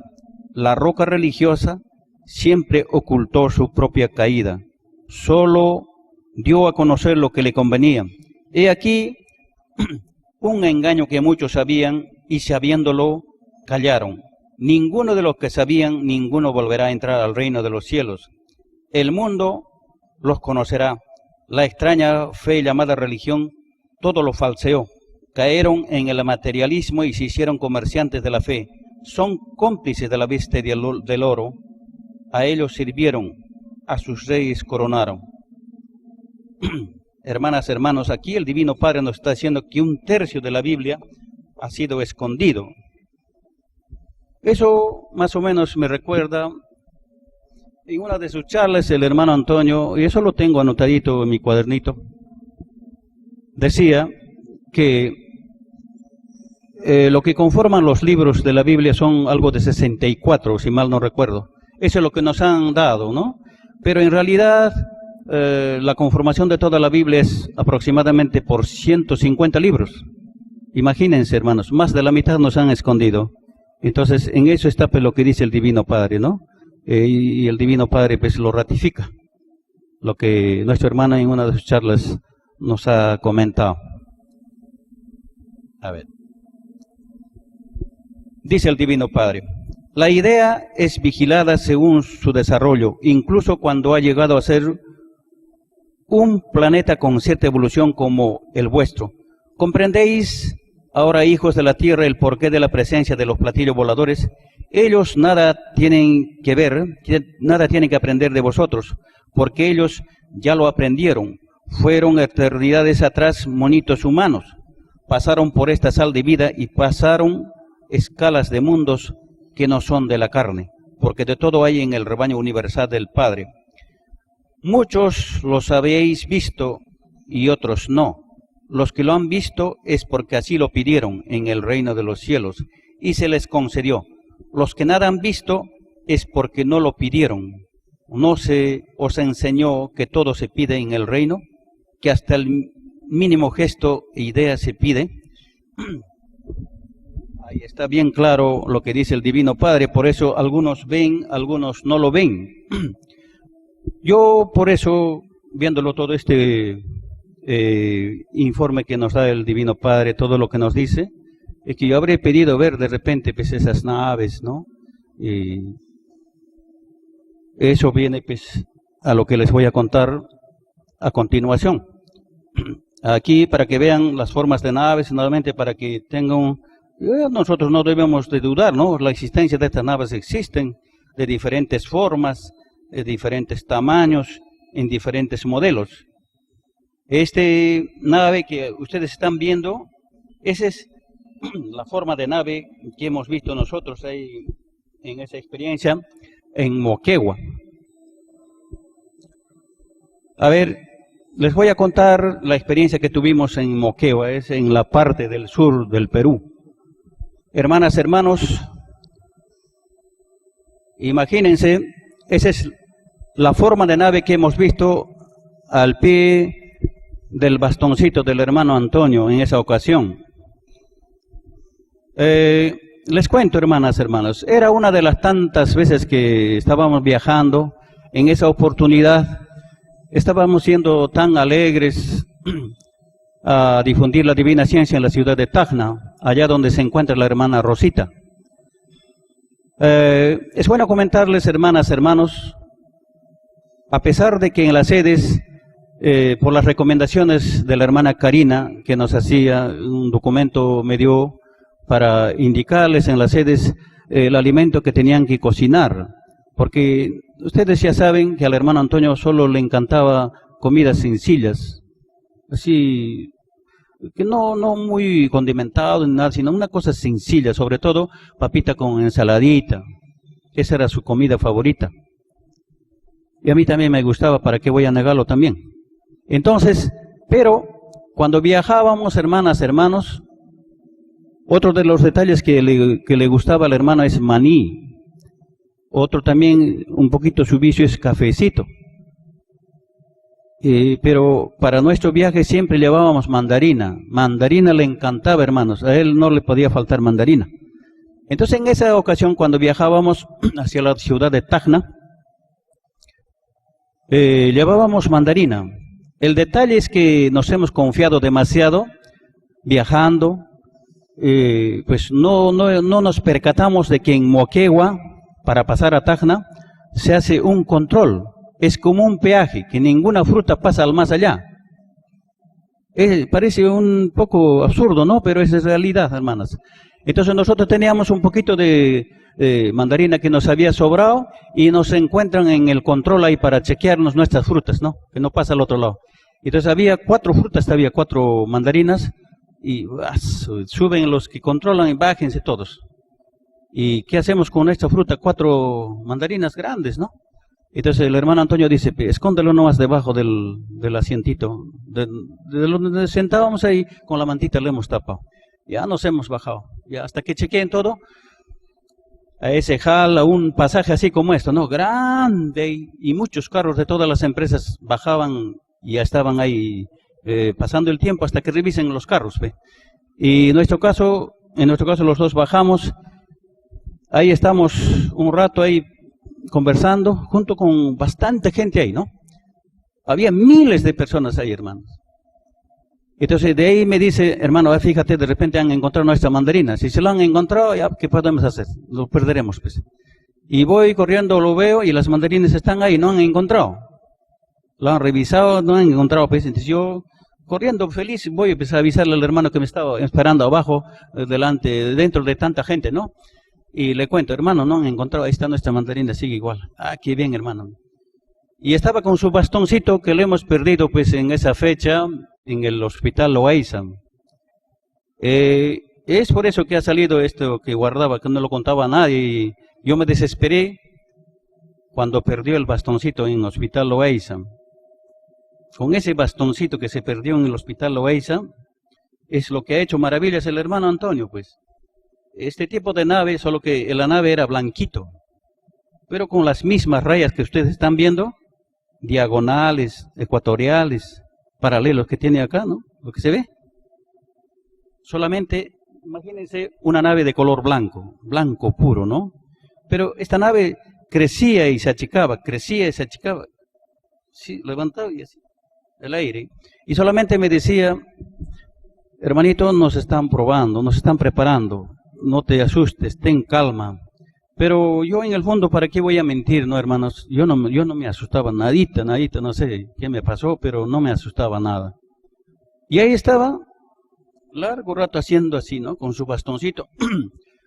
La roca religiosa siempre ocultó su propia caída, solo dio a conocer lo que le convenía. He aquí un engaño que muchos sabían y sabiéndolo callaron. Ninguno de los que sabían, ninguno volverá a entrar al reino de los cielos. El mundo los conocerá. La extraña fe llamada religión todo lo falseó. Cayeron en el materialismo y se hicieron comerciantes de la fe. Son cómplices de la bestia del oro. A ellos sirvieron, a sus reyes coronaron. Hermanas, hermanos, aquí el Divino Padre nos está diciendo que 1/3 de la Biblia ha sido escondido. Eso más o menos me recuerda, en una de sus charlas, el hermano Antonio, y eso lo tengo anotadito en mi cuadernito, decía que lo que conforman los libros de la Biblia son algo de 64, si mal no recuerdo. Eso es lo que nos han dado, ¿no? Pero en realidad la conformación de toda la Biblia es aproximadamente por 150 libros. Imagínense, hermanos, más de la mitad nos han escondido. Entonces, en eso está pues lo que dice el Divino Padre, ¿no? Y el Divino Padre pues lo ratifica, lo que nuestro hermano en una de sus charlas nos ha comentado. A ver. Dice el Divino Padre, la idea es vigilada según su desarrollo, incluso cuando ha llegado a ser un planeta con cierta evolución como el vuestro. ¿Comprendéis ahora, hijos de la Tierra, el porqué de la presencia de los platillos voladores? Ellos nada tienen que ver, nada tienen que aprender de vosotros, porque ellos ya lo aprendieron. Fueron eternidades atrás monitos humanos, pasaron por esta sal de vida y pasaron escalas de mundos que no son de la carne, porque de todo hay en el rebaño universal del Padre. Muchos los habéis visto y otros no. Los que lo han visto es porque así lo pidieron en el reino de los cielos y se les concedió. Los que nada han visto es porque no lo pidieron. ¿No se os enseñó que todo se pide en el reino? Que hasta el mínimo gesto e idea se pide. Ahí está bien claro lo que dice el Divino Padre, por eso algunos ven, algunos no lo ven. Yo por eso, viéndolo todo este informe que nos da el Divino Padre, todo lo que nos dice, es que yo habré pedido ver de repente pues esas naves, ¿no? Y eso viene pues a lo que les voy a contar a continuación. Aquí para que vean las formas de naves, nuevamente para que tengan, nosotros no debemos de dudar, ¿no? La existencia de estas naves existen de diferentes formas, de diferentes tamaños, en diferentes modelos. Este nave que ustedes están viendo, esa es la forma de nave que hemos visto nosotros ahí en esa experiencia en Moquegua. A ver, les voy a contar la experiencia que tuvimos en Moquegua, es en la parte del sur del Perú. Hermanas, hermanos, imagínense, esa es la forma de nave que hemos visto al pie del bastoncito del hermano Antonio en esa ocasión. Les cuento, hermanas, hermanos, era una de las tantas veces que estábamos viajando. En esa oportunidad estábamos siendo tan alegres, a difundir la divina ciencia en la ciudad de Tacna, allá donde se encuentra la hermana Rosita. Es bueno comentarles, hermanas, hermanos, a pesar de que en las sedes, por las recomendaciones de la hermana Karina, que nos hacía un documento, me dio para indicarles en las sedes el alimento que tenían que cocinar, porque ustedes ya saben que al hermano Antonio solo le encantaba comidas sencillas, así que no muy condimentado ni nada, sino una cosa sencilla, sobre todo papita con ensaladita. Esa era su comida favorita. Y a mí también me gustaba, ¿para qué voy a negarlo también? Entonces, pero cuando viajábamos, hermanas, hermanos, otro de los detalles que le gustaba a la hermana es maní. Otro también, un poquito su vicio es cafecito. Pero para nuestro viaje siempre llevábamos mandarina. Mandarina le encantaba, hermanos. A él no le podía faltar mandarina. Entonces, en esa ocasión, cuando viajábamos hacia la ciudad de Tacna, llevábamos mandarina. El detalle es que nos hemos confiado demasiado viajando. Pues no nos percatamos de que en Moquegua, para pasar a Tacna, se hace un control. Es como un peaje, que ninguna fruta pasa al más allá. Parece un poco absurdo, ¿no? Pero es realidad, hermanas. Entonces nosotros teníamos un poquito de mandarina que nos había sobrado y nos encuentran en el control ahí para chequearnos nuestras frutas, ¿no? Que no pasa al otro lado. Entonces había 4 frutas, había 4 mandarinas y suben los que controlan y bájense todos. ¿Y qué hacemos con esta fruta? 4 mandarinas grandes, ¿no? Entonces el hermano Antonio dice, escóndelo nomás debajo del asientito. De donde sentábamos ahí, con la mantita le hemos tapado. Ya nos hemos bajado. Ya hasta que chequeen todo, a ese hall, a un pasaje así como esto, ¿no? Grande. Y muchos carros de todas las empresas bajaban y ya estaban ahí pasando el tiempo hasta que revisen los carros, ¿ve? Y en nuestro caso los dos bajamos. Ahí estamos un rato ahí conversando, junto con bastante gente ahí, ¿no? Había miles de personas ahí, hermanos. Entonces de ahí me dice, hermano, fíjate, de repente han encontrado nuestra mandarina. Si se lo han encontrado, ya, ¿qué podemos hacer? Lo perderemos, pues. Y voy corriendo, lo veo, y las mandarinas están ahí, no han encontrado. Lo han revisado, no han encontrado, pues. Entonces yo, corriendo feliz, voy a empezar a avisarle al hermano que me estaba esperando abajo, dentro de tanta gente, ¿no? Y le cuento, hermano, no han encontrado, ahí está nuestra mandarina, sigue igual. Ah, qué bien, hermano. Y estaba con su bastoncito que le hemos perdido, pues, en esa fecha, en el hospital Loaiza. Es por eso que ha salido esto que guardaba, que no lo contaba a nadie. Y yo me desesperé cuando perdió el bastoncito en el hospital Loaiza. Con ese bastoncito que se perdió en el hospital Loaiza, es lo que ha hecho maravillas el hermano Antonio, pues. Este tipo de nave, solo que la nave era blanquito, pero con las mismas rayas que ustedes están viendo, diagonales, ecuatoriales, paralelos que tiene acá, ¿no? Lo que se ve. Solamente, imagínense una nave de color blanco, blanco puro, ¿no? Pero esta nave crecía y se achicaba, sí, levantaba y así, el aire. Y solamente me decía, hermanito, nos están probando, nos están preparando. No te asustes, ten calma. Pero yo en el fondo, ¿para qué voy a mentir, no, hermanos? Yo no me asustaba nadita, no sé qué me pasó, pero no me asustaba nada. Y ahí estaba, largo rato haciendo así, ¿no? Con su bastoncito.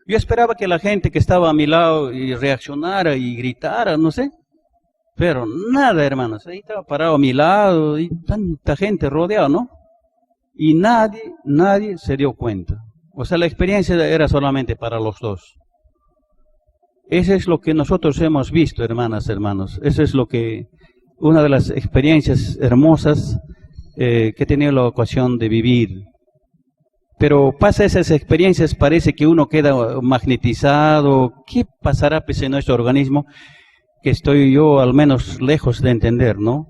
Yo esperaba que la gente que estaba a mi lado y reaccionara y gritara, no sé. Pero nada, hermanos. Ahí estaba parado a mi lado y tanta gente rodeada, ¿no? Y nadie se dio cuenta. O sea, la experiencia era solamente para los dos. Eso es lo que nosotros hemos visto, hermanas, hermanos. Eso es una de las experiencias hermosas que he tenido la ocasión de vivir. Pero pasa esas experiencias, parece que uno queda magnetizado. ¿Qué pasará pues, en nuestro organismo? Que estoy yo al menos lejos de entender, ¿no?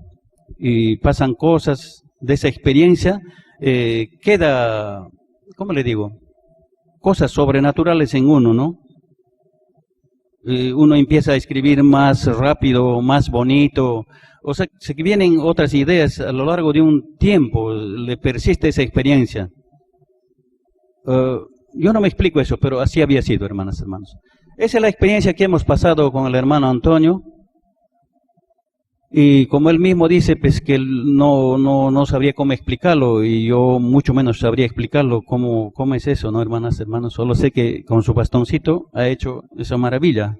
Y pasan cosas de esa experiencia, queda, ¿cómo le digo? Cosas sobrenaturales en uno, ¿no? Uno empieza a escribir más rápido, más bonito, O sea, se vienen otras ideas a lo largo de un tiempo, le persiste esa experiencia. Yo no me explico eso, pero así había sido, hermanas, hermanos. Esa es la experiencia que hemos pasado con el hermano Antonio. Y como él mismo dice, pues que él no sabría cómo explicarlo, y yo mucho menos sabría explicarlo cómo es eso, ¿no, hermanas, hermanos? Solo sé que con su bastoncito ha hecho esa maravilla.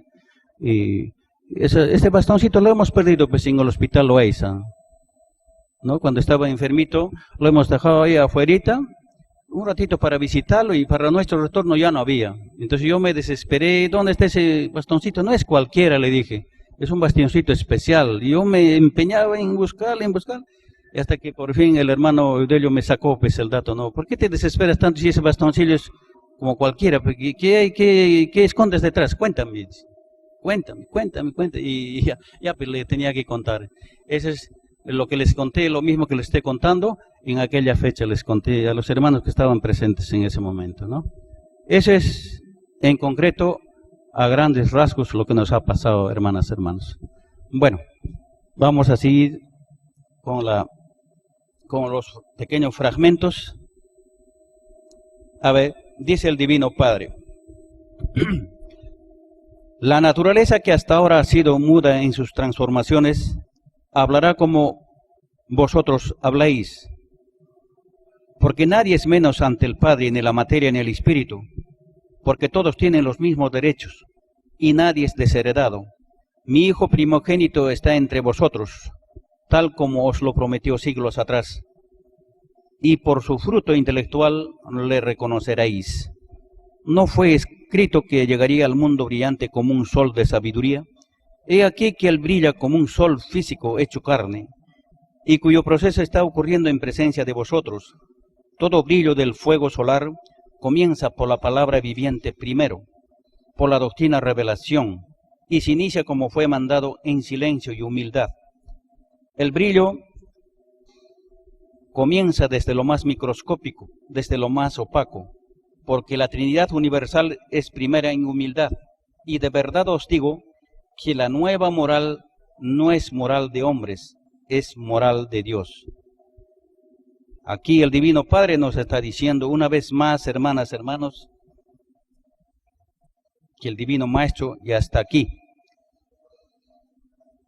Y este bastoncito lo hemos perdido pues en el hospital Loaiza, ¿no? Cuando estaba enfermito, lo hemos dejado ahí afuerita, un ratito para visitarlo, y para nuestro retorno ya no había. Entonces yo me desesperé. ¿Dónde está ese bastoncito? No es cualquiera, le dije. Es un bastoncito especial. Y yo me empeñaba en buscarle, y hasta que por fin el hermano Eudelio me sacó pues el dato. ¿No? ¿Por qué te desesperas tanto si ese bastoncillo es como cualquiera? ¿Qué escondes detrás? Cuéntame. Cuéntame. Y ya pues le tenía que contar. Eso es lo que les conté, lo mismo que les estoy contando. En aquella fecha les conté a los hermanos que estaban presentes en ese momento, ¿no? Eso es, en concreto, a grandes rasgos, lo que nos ha pasado, hermanas, hermanos. Bueno, vamos a seguir con los pequeños fragmentos. A ver, dice el Divino Padre: la naturaleza que hasta ahora ha sido muda en sus transformaciones, hablará como vosotros habláis, porque nadie es menos ante el Padre, ni la materia, ni el espíritu, porque todos tienen los mismos derechos, y nadie es desheredado. Mi Hijo primogénito está entre vosotros, tal como os lo prometió siglos atrás, y por su fruto intelectual le reconoceréis. ¿No fue escrito que llegaría al mundo brillante como un sol de sabiduría? He aquí que él brilla como un sol físico hecho carne, y cuyo proceso está ocurriendo en presencia de vosotros. Todo brillo del fuego solar comienza por la palabra viviente primero, por la doctrina revelación, y se inicia como fue mandado en silencio y humildad. El brillo comienza desde lo más microscópico, desde lo más opaco, porque la Trinidad universal es primera en humildad, y de verdad os digo que la nueva moral no es moral de hombres, es moral de Dios. Aquí el Divino Padre nos está diciendo una vez más, hermanas, hermanos, que el Divino Maestro ya está aquí.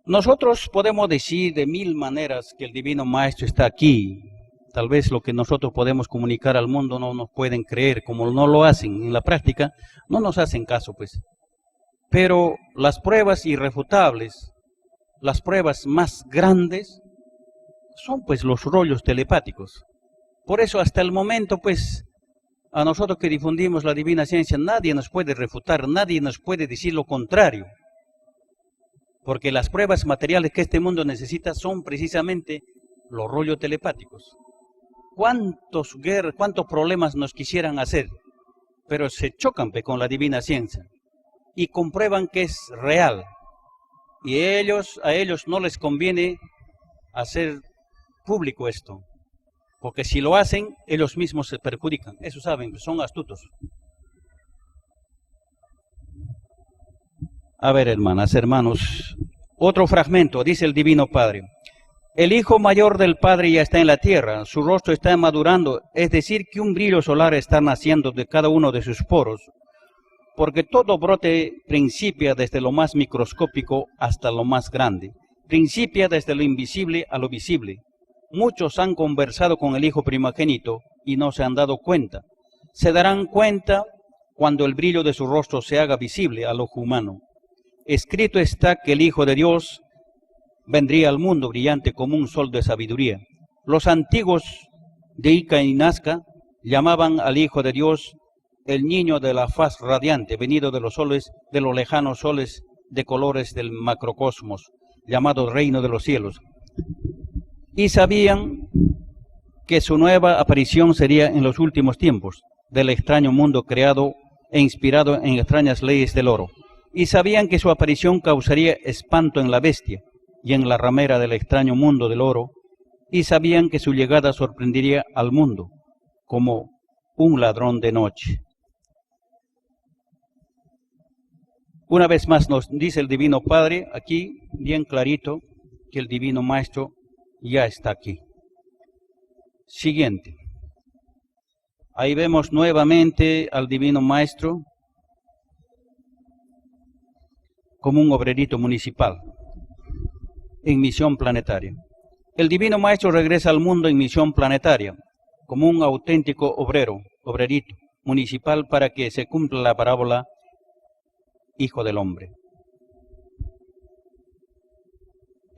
Nosotros podemos decir de mil maneras que el Divino Maestro está aquí. Tal vez lo que nosotros podemos comunicar al mundo no nos pueden creer, como no lo hacen en la práctica, no nos hacen caso, pues. Pero las pruebas irrefutables, las pruebas más grandes, son pues los rollos telepáticos. Por eso hasta el momento, pues, a nosotros que difundimos la divina ciencia, nadie nos puede refutar, nadie nos puede decir lo contrario. Porque las pruebas materiales que este mundo necesita son precisamente los rollos telepáticos. ¿Cuántos problemas nos quisieran hacer? Pero se chocan con la divina ciencia y comprueban que es real. Y a ellos no les conviene hacer público esto, porque si lo hacen, ellos mismos se perjudican. Eso saben, son astutos. A ver, hermanas, hermanos, otro fragmento, dice el Divino Padre. El Hijo mayor del Padre ya está en la tierra, su rostro está madurando, es decir, que un brillo solar está naciendo de cada uno de sus poros, porque todo brote principia desde lo más microscópico hasta lo más grande, principia desde lo invisible a lo visible. Muchos han conversado con el Hijo primogénito y no se han dado cuenta. Se darán cuenta cuando el brillo de su rostro se haga visible al ojo humano. Escrito está que el Hijo de Dios vendría al mundo brillante como un sol de sabiduría. Los antiguos de Ica y Nazca llamaban al Hijo de Dios el niño de la faz radiante, venido de los soles, de los lejanos soles de colores del macrocosmos, llamado reino de los cielos. Y sabían que su nueva aparición sería en los últimos tiempos, del extraño mundo creado e inspirado en extrañas leyes del oro. Y sabían que su aparición causaría espanto en la bestia y en la ramera del extraño mundo del oro, y sabían que su llegada sorprendería al mundo como un ladrón de noche. Una vez más nos dice el Divino Padre, aquí bien clarito, que el Divino Maestro ya está aquí. Siguiente. Ahí vemos nuevamente al Divino Maestro como un obrerito municipal en misión planetaria. El Divino Maestro regresa al mundo en misión planetaria como un auténtico obrerito municipal para que se cumpla la parábola Hijo del Hombre.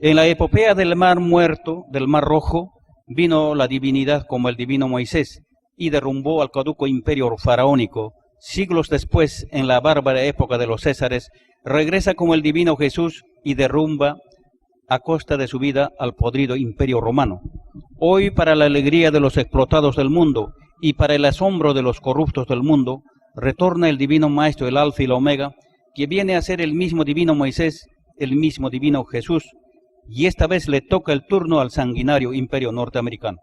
En la epopea del Mar Muerto, del Mar Rojo, vino la divinidad como el divino Moisés y derrumbó al caduco imperio faraónico. Siglos después, en la bárbara época de los Césares, regresa como el divino Jesús y derrumba a costa de su vida al podrido imperio romano. Hoy, para la alegría de los explotados del mundo y para el asombro de los corruptos del mundo, retorna el divino Maestro, el Alfa y la Omega, que viene a ser el mismo divino Moisés, el mismo divino Jesús, y esta vez le toca el turno al sanguinario imperio norteamericano.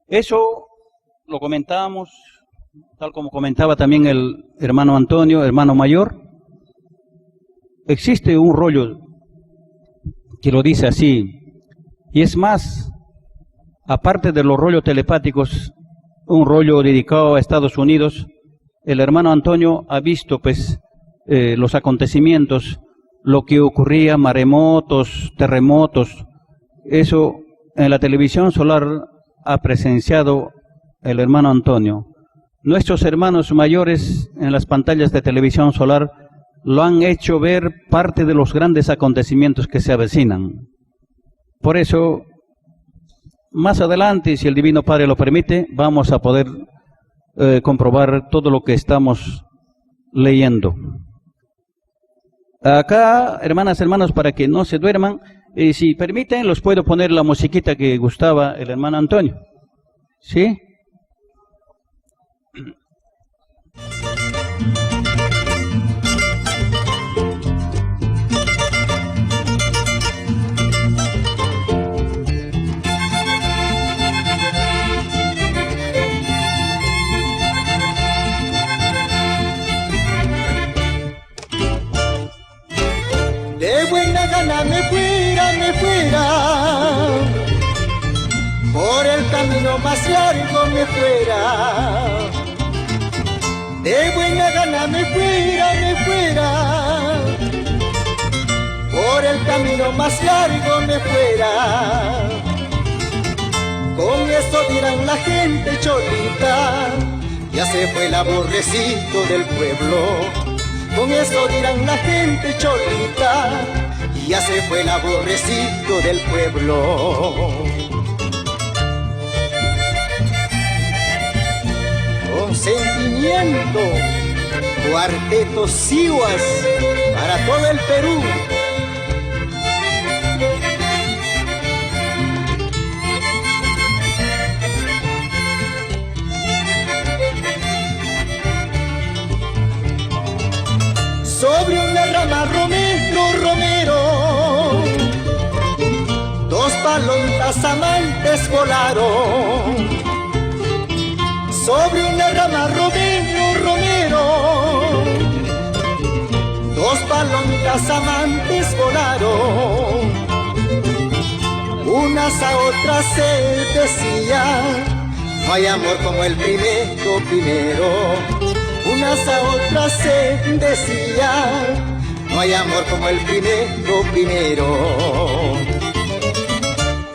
Eso lo comentábamos, tal como comentaba también el hermano Antonio, hermano mayor. Existe un rollo que lo dice así, y es más, aparte de los rollos telepáticos, un rollo dedicado a Estados Unidos. El hermano Antonio ha visto pues los acontecimientos, lo que ocurría, maremotos, terremotos. Eso en la televisión solar ha presenciado el hermano Antonio. Nuestros hermanos mayores en las pantallas de televisión solar lo han hecho ver parte de los grandes acontecimientos que se avecinan. Por eso, más adelante, si el Divino Padre lo permite, vamos a poder comprobar todo lo que estamos leyendo. Acá, hermanas, hermanos, para que no se duerman, si permiten, los puedo poner la musiquita que gustaba el hermano Antonio. ¿Sí? De buena gana me fuera, por el camino más largo me fuera. De buena gana me fuera, por el camino más largo me fuera. Con eso dirán la gente cholita, ya se fue el aborrecido del pueblo. Con eso dirán la gente cholita, ya se fue el aborrecido del pueblo. Con sentimiento, Cuarteto Sihuas para todo el Perú. Sobre una rama romero, dos palomitas amantes volaron. Sobre una rama romero, dos palomitas amantes volaron. Unas a otras se decía, no hay amor como el primero. Unas a otras se decía, no hay amor como el primero.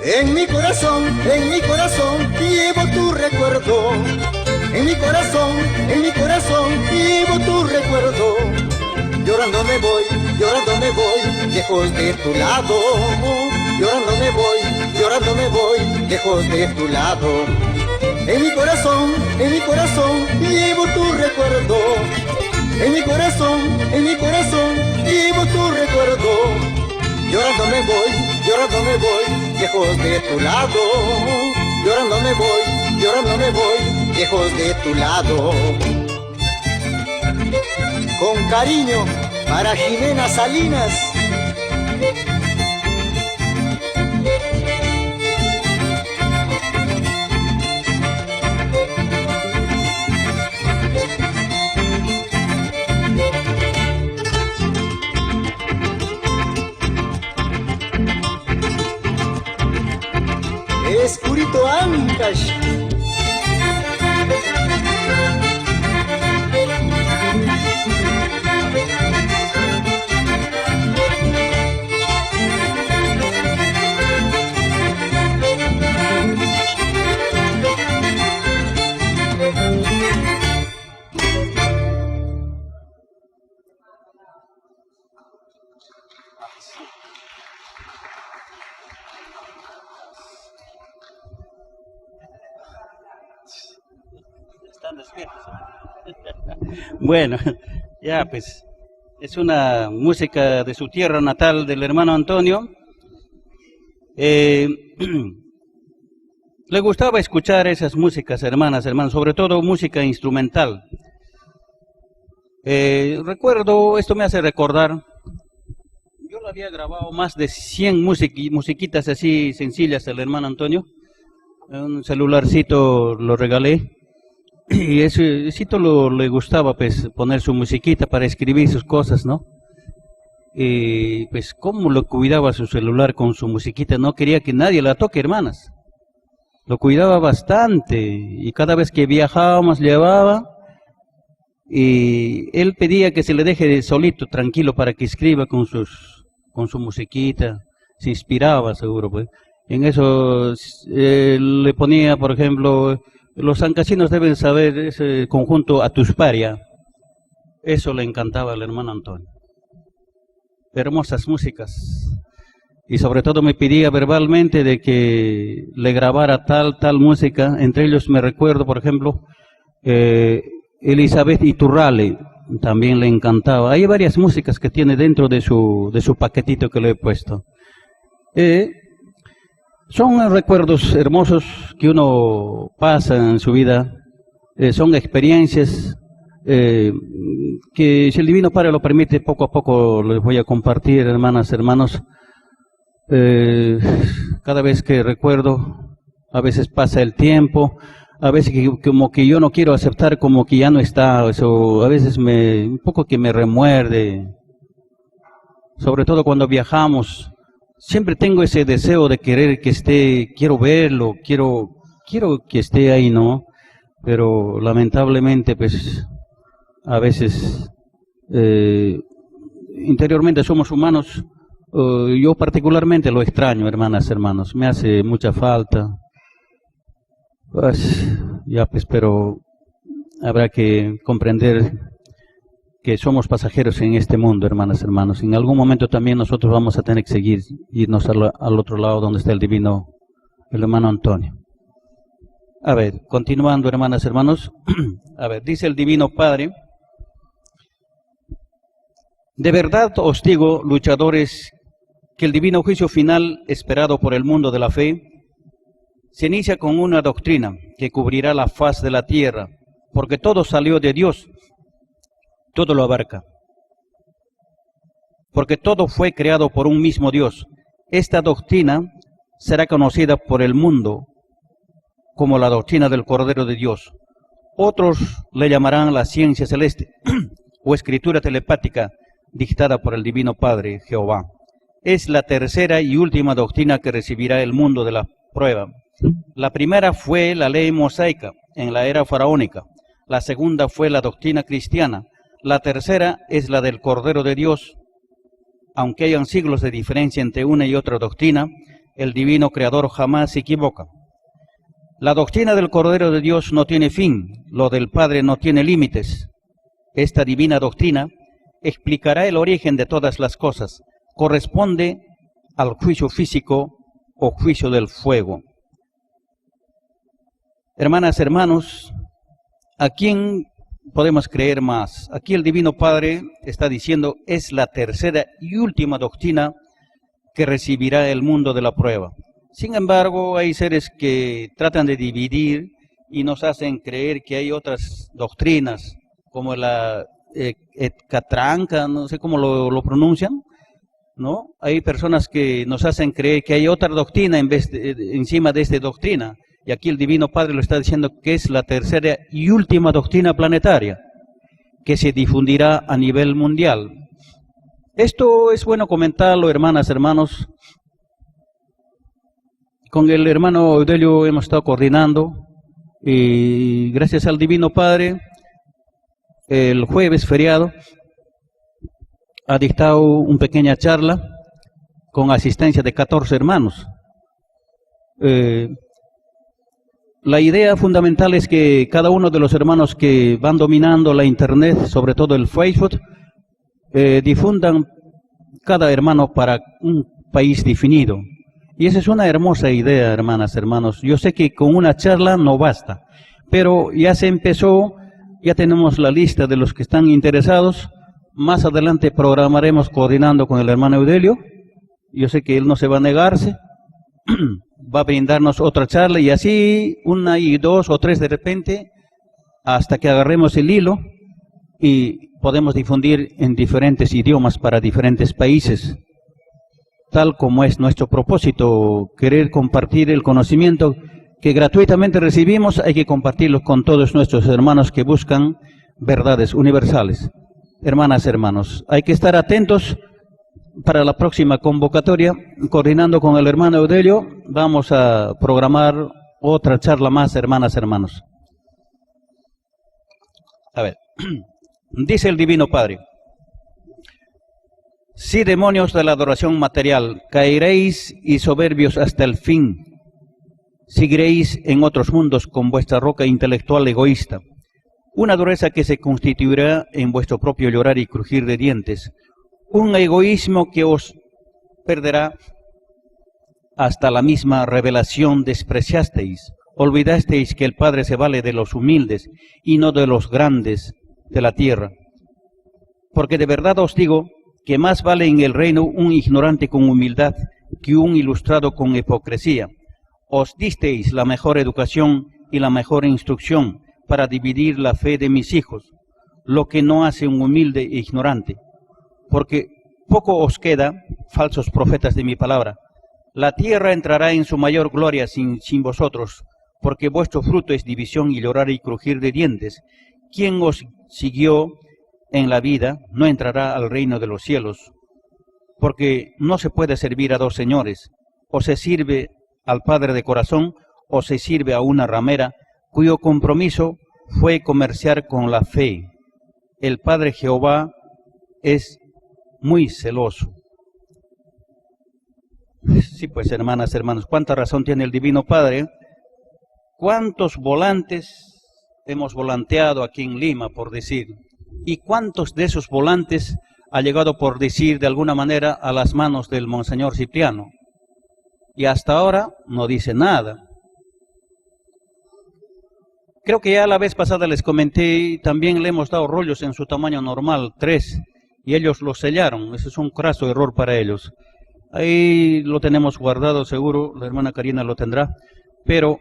En mi corazón llevo tu recuerdo. En mi corazón llevo tu recuerdo. Llorando me voy, lejos de tu lado. Llorando me voy, lejos de tu lado. En mi corazón llevo tu recuerdo. En mi corazón llevo tu recuerdo. Llorando me voy, lejos de tu lado. Llorando me voy, lejos de tu lado. Con cariño para Jimena Salinas. Escurito Ancash. Están despiertos. Bueno, ya pues, es una música de su tierra natal del hermano Antonio. Le gustaba escuchar esas músicas, hermanos, sobre todo música instrumental. Recuerdo, esto me hace recordar, yo lo había grabado más de 100 musiquitas así sencillas del hermano Antonio. Un celularcito lo regalé. Y ese le gustaba pues poner su musiquita para escribir sus cosas, ¿no? Y pues cómo lo cuidaba su celular con su musiquita, no quería que nadie la toque, hermanas. Lo cuidaba bastante y cada vez que viajábamos llevaba y él pedía que se le deje solito, tranquilo, para que escriba con su musiquita. Se inspiraba seguro, pues. En eso le ponía, por ejemplo, los ancasinos deben saber ese conjunto Atusparia. Eso le encantaba al hermano Antonio. Hermosas músicas. Y sobre todo me pedía verbalmente de que le grabara tal música. Entre ellos me recuerdo, por ejemplo, Elizabeth Iturralde, también le encantaba. Hay varias músicas que tiene dentro de su paquetito que le he puesto. Son recuerdos hermosos que uno pasa en su vida, son experiencias que si el Divino Padre lo permite, poco a poco les voy a compartir, hermanas, hermanos. Cada vez que recuerdo, a veces pasa el tiempo, a veces como que yo no quiero aceptar como que ya no está, eso a veces un poco que me remuerde, sobre todo cuando viajamos. Siempre tengo ese deseo de querer que esté, quiero verlo, quiero que esté ahí, ¿no? Pero lamentablemente, pues, a veces, interiormente somos humanos. Yo particularmente lo extraño, hermanas, hermanos, me hace mucha falta. Pues, ya pues, pero habrá que comprender que somos pasajeros en este mundo, hermanas, hermanos. En algún momento también nosotros vamos a tener que seguir, irnos al otro lado donde está el hermano Antonio. A ver, continuando, hermanas, hermanos. A ver, dice el Divino Padre: de verdad os digo, luchadores, que el divino juicio final esperado por el mundo de la fe se inicia con una doctrina que cubrirá la faz de la tierra, porque todo salió de Dios. Todo lo abarca, porque todo fue creado por un mismo Dios. Esta doctrina será conocida por el mundo como la doctrina del Cordero de Dios. Otros le llamarán la ciencia celeste o escritura telepática dictada por el Divino Padre Jehová. Es la tercera y última doctrina que recibirá el mundo de la prueba. La primera fue la ley mosaica en la era faraónica. La segunda fue la doctrina cristiana. La tercera es la del Cordero de Dios. Aunque hayan siglos de diferencia entre una y otra doctrina, el Divino Creador jamás se equivoca. La doctrina del Cordero de Dios no tiene fin, lo del Padre no tiene límites. Esta divina doctrina explicará el origen de todas las cosas. Corresponde al juicio físico o juicio del fuego. Hermanas, hermanos, ¿a quién podemos creer más? Aquí el Divino Padre está diciendo, es la tercera y última doctrina que recibirá el mundo de la prueba. Sin embargo, hay seres que tratan de dividir y nos hacen creer que hay otras doctrinas, como la Catranca, no sé cómo lo pronuncian, ¿no? Hay personas que nos hacen creer que hay otra doctrina encima de esta doctrina. Y aquí el Divino Padre lo está diciendo que es la tercera y última doctrina planetaria que se difundirá a nivel mundial. Esto es bueno comentarlo, hermanas, hermanos. Con el hermano Eudelio hemos estado coordinando y gracias al Divino Padre, el jueves feriado, ha dictado una pequeña charla con asistencia de 14 hermanos. La idea fundamental es que cada uno de los hermanos que van dominando la internet, sobre todo el Facebook, difundan cada hermano para un país definido. Y esa es una hermosa idea, hermanas, hermanos. Yo sé que con una charla no basta, pero ya se empezó, ya tenemos la lista de los que están interesados. Más adelante programaremos coordinando con el hermano Eudelio. Yo sé que él no se va a negarse. Va a brindarnos otra charla y así una y dos o tres de repente hasta que agarremos el hilo y podemos difundir en diferentes idiomas para diferentes países, tal como es nuestro propósito, querer compartir el conocimiento que gratuitamente recibimos. Hay que compartirlo con todos nuestros hermanos que buscan verdades universales. Hermanas, hermanos, hay que estar atentos. Para la próxima convocatoria, coordinando con el hermano Eudelio, vamos a programar otra charla más, hermanas, hermanos. A ver, dice el Divino Padre: sí, demonios de la adoración material, caeréis y soberbios hasta el fin, seguiréis en otros mundos con vuestra roca intelectual egoísta, una dureza que se constituirá en vuestro propio llorar y crujir de dientes, un egoísmo que os perderá hasta la misma revelación. Despreciasteis, olvidasteis que el Padre se vale de los humildes y no de los grandes de la tierra. Porque de verdad os digo que más vale en el reino un ignorante con humildad que un ilustrado con hipocresía. Os disteis la mejor educación y la mejor instrucción para dividir la fe de mis hijos, lo que no hace un humilde e ignorante. Porque poco os queda, falsos profetas de mi palabra. La tierra entrará en su mayor gloria sin vosotros, porque vuestro fruto es división y llorar y crujir de dientes. Quien os siguió en la vida no entrará al reino de los cielos, porque no se puede servir a dos señores, o se sirve al Padre de corazón, o se sirve a una ramera, cuyo compromiso fue comerciar con la fe. El Padre Jehová es muy celoso. Sí, pues, hermanas, hermanos, cuánta razón tiene el Divino Padre. Cuántos volantes hemos volanteado aquí en Lima, por decir, y cuántos de esos volantes ha llegado, por decir de alguna manera, a las manos del Monseñor Cipriano, y hasta ahora no dice nada. Creo que ya la vez pasada les comenté, también le hemos dado rollos en su tamaño normal, 3, y ellos los sellaron. Ese es un craso error para ellos. Ahí lo tenemos guardado, seguro, la hermana Karina lo tendrá, pero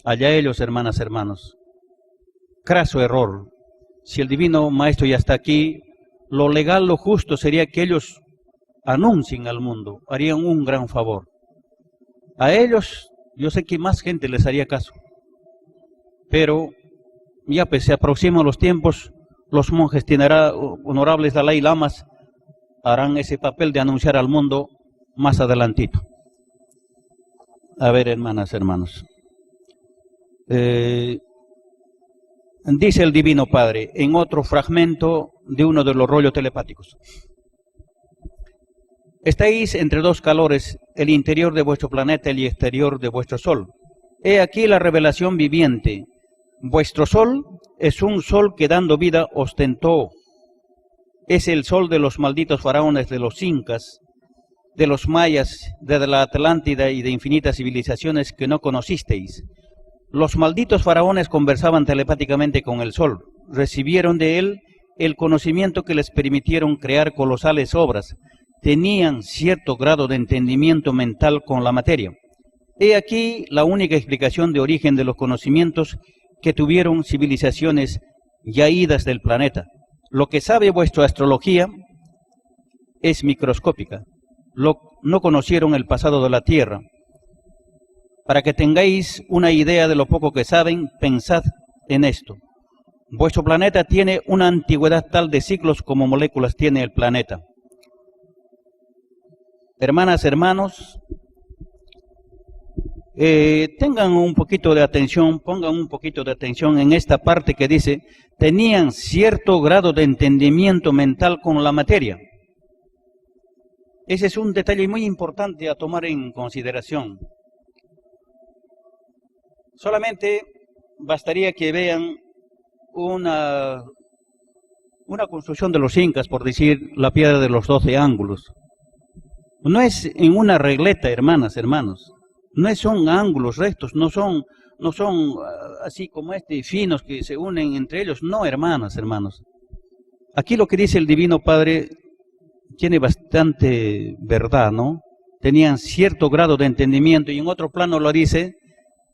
allá ellos, hermanas, hermanos. Craso error. Si el Divino Maestro ya está aquí, lo legal, lo justo sería que ellos anuncien al mundo, harían un gran favor. A ellos, yo sé que más gente les haría caso, pero ya pues se aproximan los tiempos. Los monjes honorables Dalai Lamas harán ese papel de anunciar al mundo más adelantito. A ver, hermanas, hermanos. Dice el Divino Padre en otro fragmento de uno de los rollos telepáticos: estáis entre dos calores, el interior de vuestro planeta y el exterior de vuestro sol. He aquí la revelación viviente. Vuestro sol es un sol que dando vida ostentó. Es el sol de los malditos faraones de los incas, de los mayas, de la Atlántida y de infinitas civilizaciones que no conocisteis. Los malditos faraones conversaban telepáticamente con el sol, recibieron de él el conocimiento que les permitieron crear colosales obras, tenían cierto grado de entendimiento mental con la materia. He aquí la única explicación de origen de los conocimientos que tuvieron civilizaciones ya idas del planeta. Lo que sabe vuestra astrología es microscópica. No conocieron el pasado de la Tierra. Para que tengáis una idea de lo poco que saben, pensad en esto. Vuestro planeta tiene una antigüedad tal de siglos como moléculas tiene el planeta. Hermanas, hermanos, Tengan un poquito de atención, pongan un poquito de atención en esta parte que dice, tenían cierto grado de entendimiento mental con la materia. Ese es un detalle muy importante a tomar en consideración. Solamente bastaría que vean una construcción de los incas, por decir, la piedra de los 12 ángulos. No es en una regleta, hermanas, hermanos. No son ángulos rectos, no son así como finos que se unen entre ellos. No, hermanas, hermanos. Aquí lo que dice el Divino Padre tiene bastante verdad, ¿no? Tenían cierto grado de entendimiento, y en otro plano lo dice,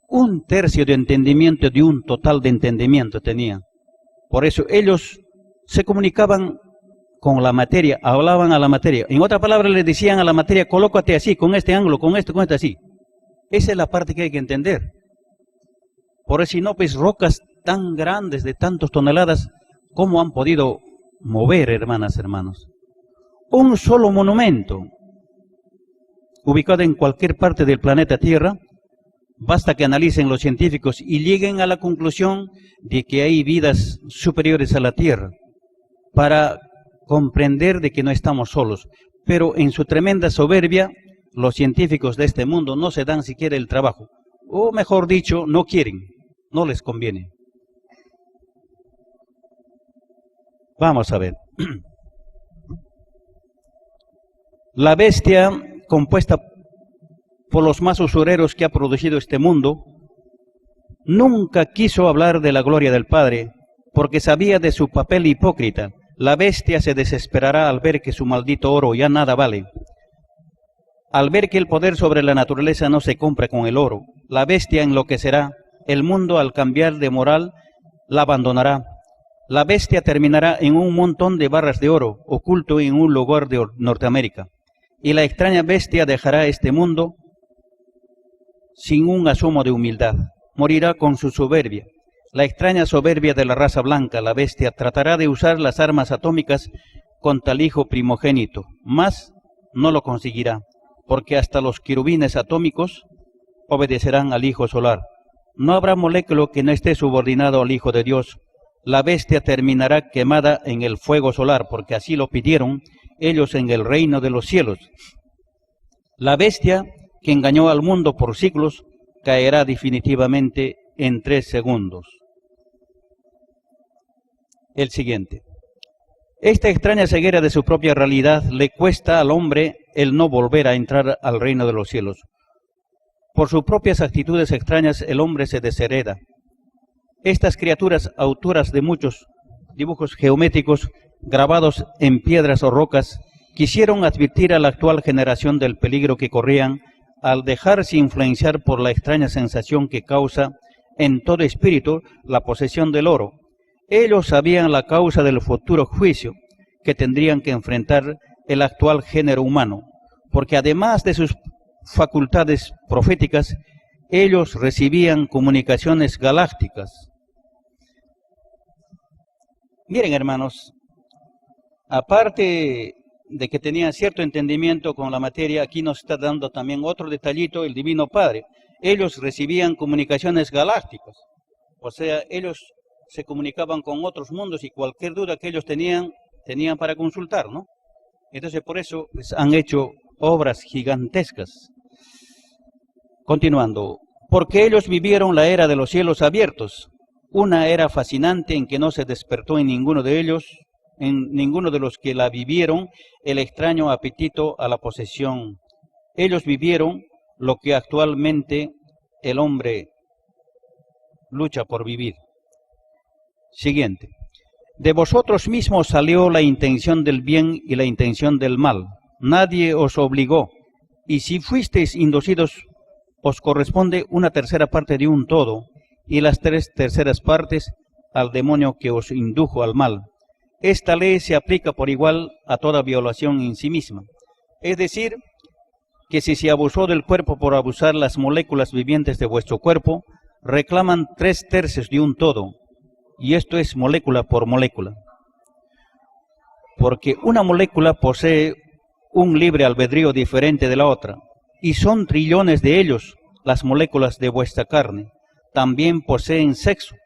1/3 de entendimiento de un total de entendimiento tenían. Por eso ellos se comunicaban con la materia, hablaban a la materia. En otra palabra le decían a la materia, colócate así, con este ángulo, con este así. Esa es la parte que hay que entender. Por eso, si no, pues rocas tan grandes de tantas toneladas, ¿cómo han podido mover, hermanas, hermanos? Un solo monumento, ubicado en cualquier parte del planeta Tierra, basta que analicen los científicos y lleguen a la conclusión de que hay vidas superiores a la Tierra, para comprender de que no estamos solos. Pero en su tremenda soberbia, los científicos de este mundo no se dan siquiera el trabajo, o mejor dicho, no quieren, no les conviene. Vamos a ver. La bestia, compuesta por los más usureros que ha producido este mundo, nunca quiso hablar de la gloria del Padre, porque sabía de su papel hipócrita. La bestia se desesperará al ver que su maldito oro ya nada vale. Al ver que el poder sobre la naturaleza no se compra con el oro, la bestia enloquecerá. El mundo, al cambiar de moral, la abandonará. La bestia terminará en un montón de barras de oro, oculto en un lugar de Norteamérica. Y la extraña bestia dejará este mundo sin un asomo de humildad. Morirá con su soberbia. La extraña soberbia de la raza blanca, la bestia, tratará de usar las armas atómicas contra el hijo primogénito, mas no lo conseguirá, porque hasta los querubines atómicos obedecerán al Hijo Solar. No habrá molécula que no esté subordinado al Hijo de Dios. La bestia terminará quemada en el fuego solar, porque así lo pidieron ellos en el reino de los cielos. La bestia que engañó al mundo por siglos caerá definitivamente en 3 segundos. El siguiente. Esta extraña ceguera de su propia realidad le cuesta al hombre el no volver a entrar al reino de los cielos. Por sus propias actitudes extrañas el hombre se deshereda. Estas criaturas, autoras de muchos dibujos geométricos grabados en piedras o rocas, quisieron advertir a la actual generación del peligro que corrían al dejarse influenciar por la extraña sensación que causa en todo espíritu la posesión del oro. Ellos sabían la causa del futuro juicio que tendrían que enfrentar el actual género humano, porque además de sus facultades proféticas, ellos recibían comunicaciones galácticas. Miren, hermanos, aparte de que tenían cierto entendimiento con la materia, aquí nos está dando también otro detallito el Divino Padre. Ellos recibían comunicaciones galácticas, o sea, ellos se comunicaban con otros mundos y cualquier duda que ellos tenían para consultar, ¿no? Entonces, por eso pues, han hecho obras gigantescas. Continuando, porque ellos vivieron la era de los cielos abiertos, una era fascinante en que no se despertó en ninguno de ellos, en ninguno de los que la vivieron, el extraño apetito a la posesión. Ellos vivieron lo que actualmente el hombre lucha por vivir. Siguiente. De vosotros mismos salió la intención del bien y la intención del mal. Nadie os obligó, y si fuisteis inducidos, os corresponde 1/3 parte de un todo, y las 3/3 partes al demonio que os indujo al mal. Esta ley se aplica por igual a toda violación en sí misma. Es decir, que si se abusó del cuerpo por abusar las moléculas vivientes de vuestro cuerpo, reclaman 3/3 de un todo, y esto es molécula por molécula. Porque una molécula posee un libre albedrío diferente de la otra, y son trillones de ellos, las moléculas de vuestra carne también poseen sexo,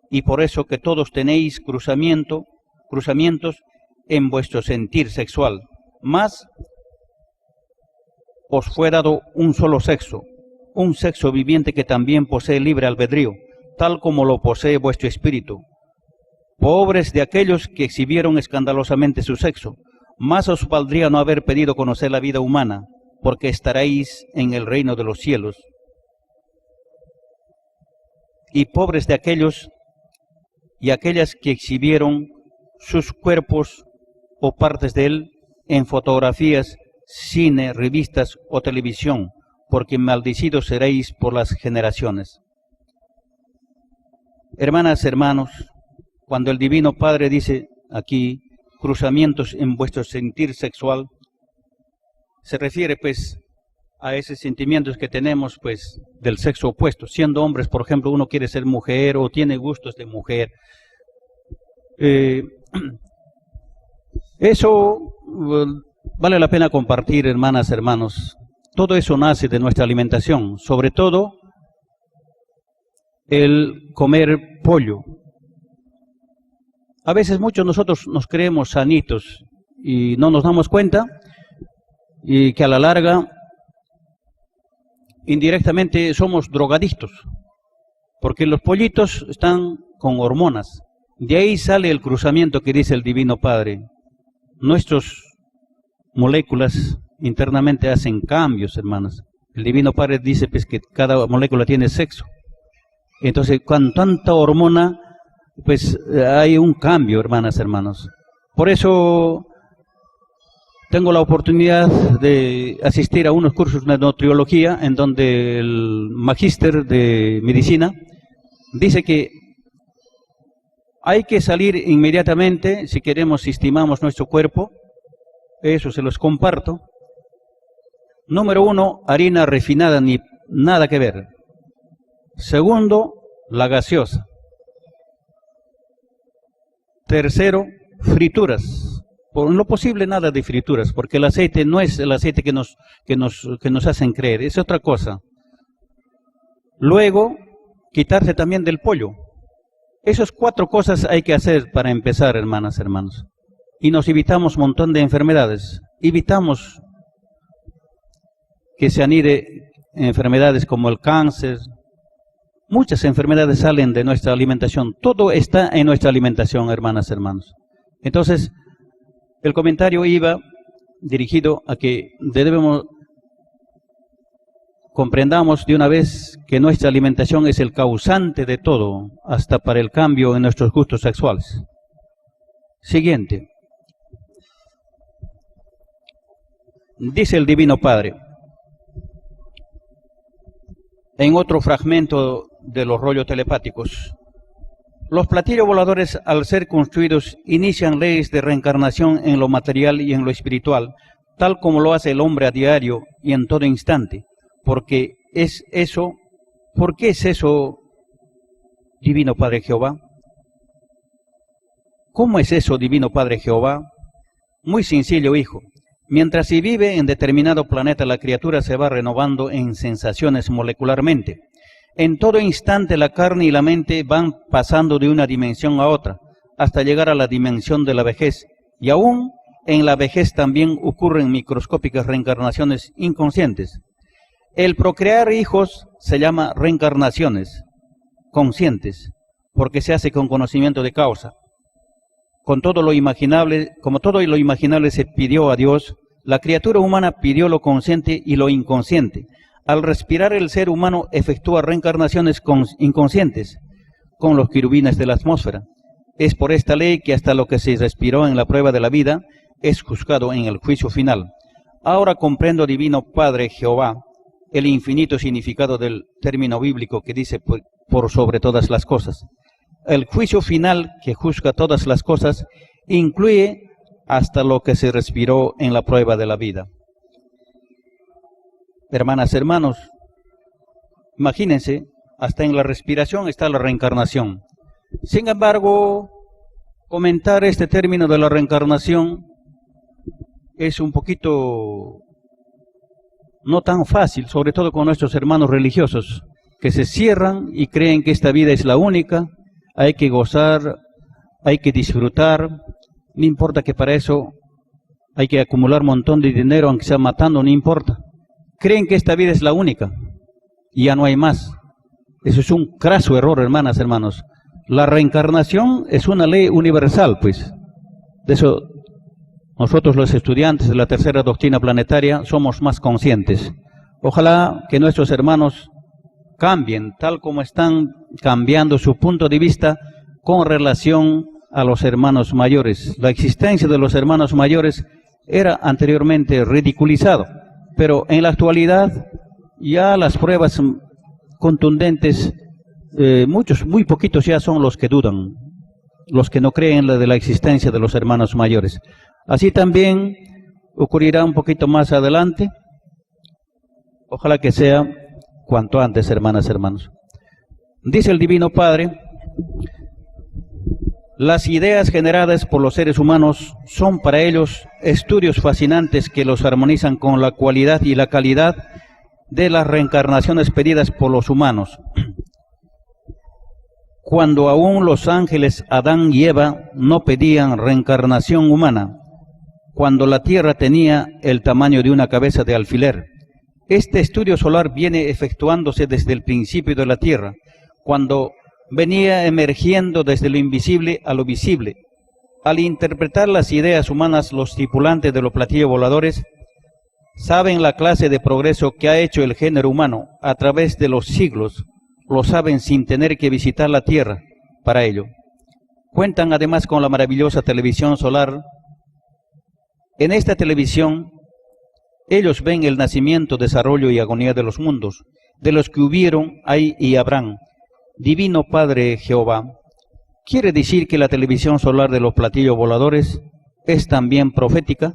y por eso que todos tenéis cruzamientos en vuestro sentir sexual, mas os fue dado un solo sexo, un sexo viviente que también posee libre albedrío, tal como lo posee vuestro espíritu. Pobres de aquellos que exhibieron escandalosamente su sexo, más os valdría no haber pedido conocer la vida humana, porque estaréis en el reino de los cielos. Y pobres de aquellos y aquellas que exhibieron sus cuerpos o partes de él en fotografías, cine, revistas o televisión, porque maldecidos seréis por las generaciones. Hermanas, hermanos, cuando el Divino Padre dice aquí, cruzamientos en vuestro sentir sexual, se refiere pues a esos sentimientos que tenemos pues del sexo opuesto. Siendo hombres, por ejemplo, uno quiere ser mujer o tiene gustos de mujer. Eso vale la pena compartir, hermanas, hermanos. Todo eso nace de nuestra alimentación, sobre todo el comer pollo. A veces muchos nosotros nos creemos sanitos y no nos damos cuenta y que a la larga indirectamente somos drogadictos, porque los pollitos están con hormonas. De ahí sale el cruzamiento que dice el Divino Padre. Nuestras moléculas internamente hacen cambios, hermanos. El Divino Padre dice pues, que cada molécula tiene sexo. Entonces, con tanta hormona, pues hay un cambio, hermanas, hermanos. Por eso tengo la oportunidad de asistir a unos cursos de nutriología en donde el magíster de medicina dice que hay que salir inmediatamente si queremos, estimamos nuestro cuerpo. Eso se los comparto. Número 1, harina refinada, ni nada que ver. Segundo, la gaseosa. Tercero, frituras. Por lo posible nada de frituras, porque el aceite no es el aceite que nos hacen creer, es otra cosa. Luego, quitarse también del pollo. Esas 4 cosas hay que hacer para empezar, hermanas, hermanos. Y nos evitamos un montón de enfermedades. Evitamos que se anide enfermedades como el cáncer. Muchas enfermedades salen de nuestra alimentación. Todo está en nuestra alimentación, hermanas, hermanos. Entonces, el comentario iba dirigido a que comprendamos de una vez que nuestra alimentación es el causante de todo, hasta para el cambio en nuestros gustos sexuales. Siguiente. Dice el Divino Padre, en otro fragmento de los rollos telepáticos, los platillos voladores, al ser construidos, inician leyes de reencarnación en lo material y en lo espiritual, tal como lo hace el hombre a diario y en todo instante. ¿Por qué es eso, Divino Padre Jehová? ¿Cómo es eso, Divino Padre Jehová? Muy sencillo, hijo. Mientras se vive en determinado planeta, la criatura se va renovando en sensaciones molecularmente. En todo instante la carne y la mente van pasando de una dimensión a otra, hasta llegar a la dimensión de la vejez. Y aún en la vejez también ocurren microscópicas reencarnaciones inconscientes. El procrear hijos se llama reencarnaciones conscientes, porque se hace con conocimiento de causa. Como todo lo imaginable se pidió a Dios, la criatura humana pidió lo consciente y lo inconsciente. Al respirar, el ser humano efectúa reencarnaciones inconscientes con los querubines de la atmósfera. Es por esta ley que hasta lo que se respiró en la prueba de la vida es juzgado en el juicio final. Ahora comprendo, Divino Padre Jehová, el infinito significado del término bíblico que dice por sobre todas las cosas. El juicio final que juzga todas las cosas incluye hasta lo que se respiró en la prueba de la vida. Hermanas, hermanos, imagínense, hasta en la respiración está la reencarnación. Sin embargo, comentar este término de la reencarnación es un poquito no tan fácil, sobre todo con nuestros hermanos religiosos, que se cierran y creen que esta vida es la única, hay que gozar, hay que disfrutar, no importa que para eso hay que acumular un montón de dinero, aunque sea matando, no importa. Creen que esta vida es la única y ya no hay más. Eso es un craso error, hermanas, hermanos. La reencarnación es una ley universal, pues. De eso nosotros los estudiantes de la tercera doctrina planetaria somos más conscientes. Ojalá que nuestros hermanos cambien, tal como están cambiando su punto de vista con relación a los hermanos mayores. La existencia de los hermanos mayores era anteriormente ridiculizado, pero en la actualidad ya las pruebas contundentes, muy poquitos ya son los que dudan, los que no creen de la existencia de los hermanos mayores. Así también ocurrirá un poquito más adelante, ojalá que sea cuanto antes, hermanas, hermanos. Dice el Divino Padre: las ideas generadas por los seres humanos son para ellos estudios fascinantes que los armonizan con la cualidad y la calidad de las reencarnaciones pedidas por los humanos. Cuando aún los ángeles Adán y Eva no pedían reencarnación humana, cuando la tierra tenía el tamaño de una cabeza de alfiler. Este estudio solar viene efectuándose desde el principio de la tierra, cuando venía emergiendo desde lo invisible a lo visible. Al interpretar las ideas humanas, los tripulantes de los platillos voladores saben la clase de progreso que ha hecho el género humano a través de los siglos, lo saben sin tener que visitar la tierra para ello. Cuentan además con la maravillosa televisión solar. En esta televisión ellos ven el nacimiento, desarrollo y agonía de los mundos, de los que hubieron, hay y habrán. Divino Padre Jehová, ¿quiere decir que la televisión solar de los platillos voladores es también profética?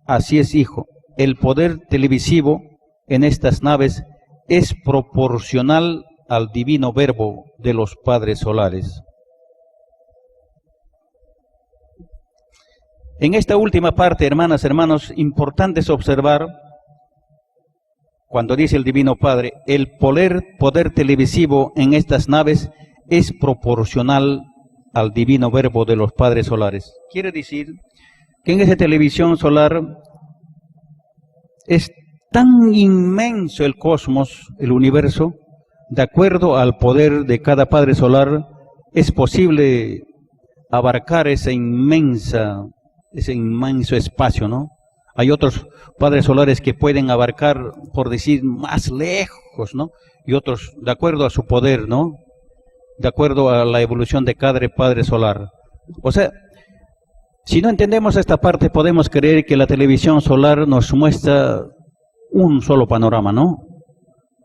Así es, hijo. El poder televisivo en estas naves es proporcional al divino verbo de los padres solares. En esta última parte, hermanas, hermanos, importante es observar, cuando dice el Divino Padre, el poder televisivo en estas naves es proporcional al divino verbo de los padres solares. Quiere decir que en esa televisión solar es tan inmenso el cosmos, el universo, de acuerdo al poder de cada padre solar, es posible abarcar ese inmenso espacio, ¿no? Hay otros padres solares que pueden abarcar, por decir, más lejos, ¿no? Y otros, de acuerdo a su poder, ¿no? De acuerdo a la evolución de cada padre solar. O sea, si no entendemos esta parte, podemos creer que la televisión solar nos muestra un solo panorama, ¿no?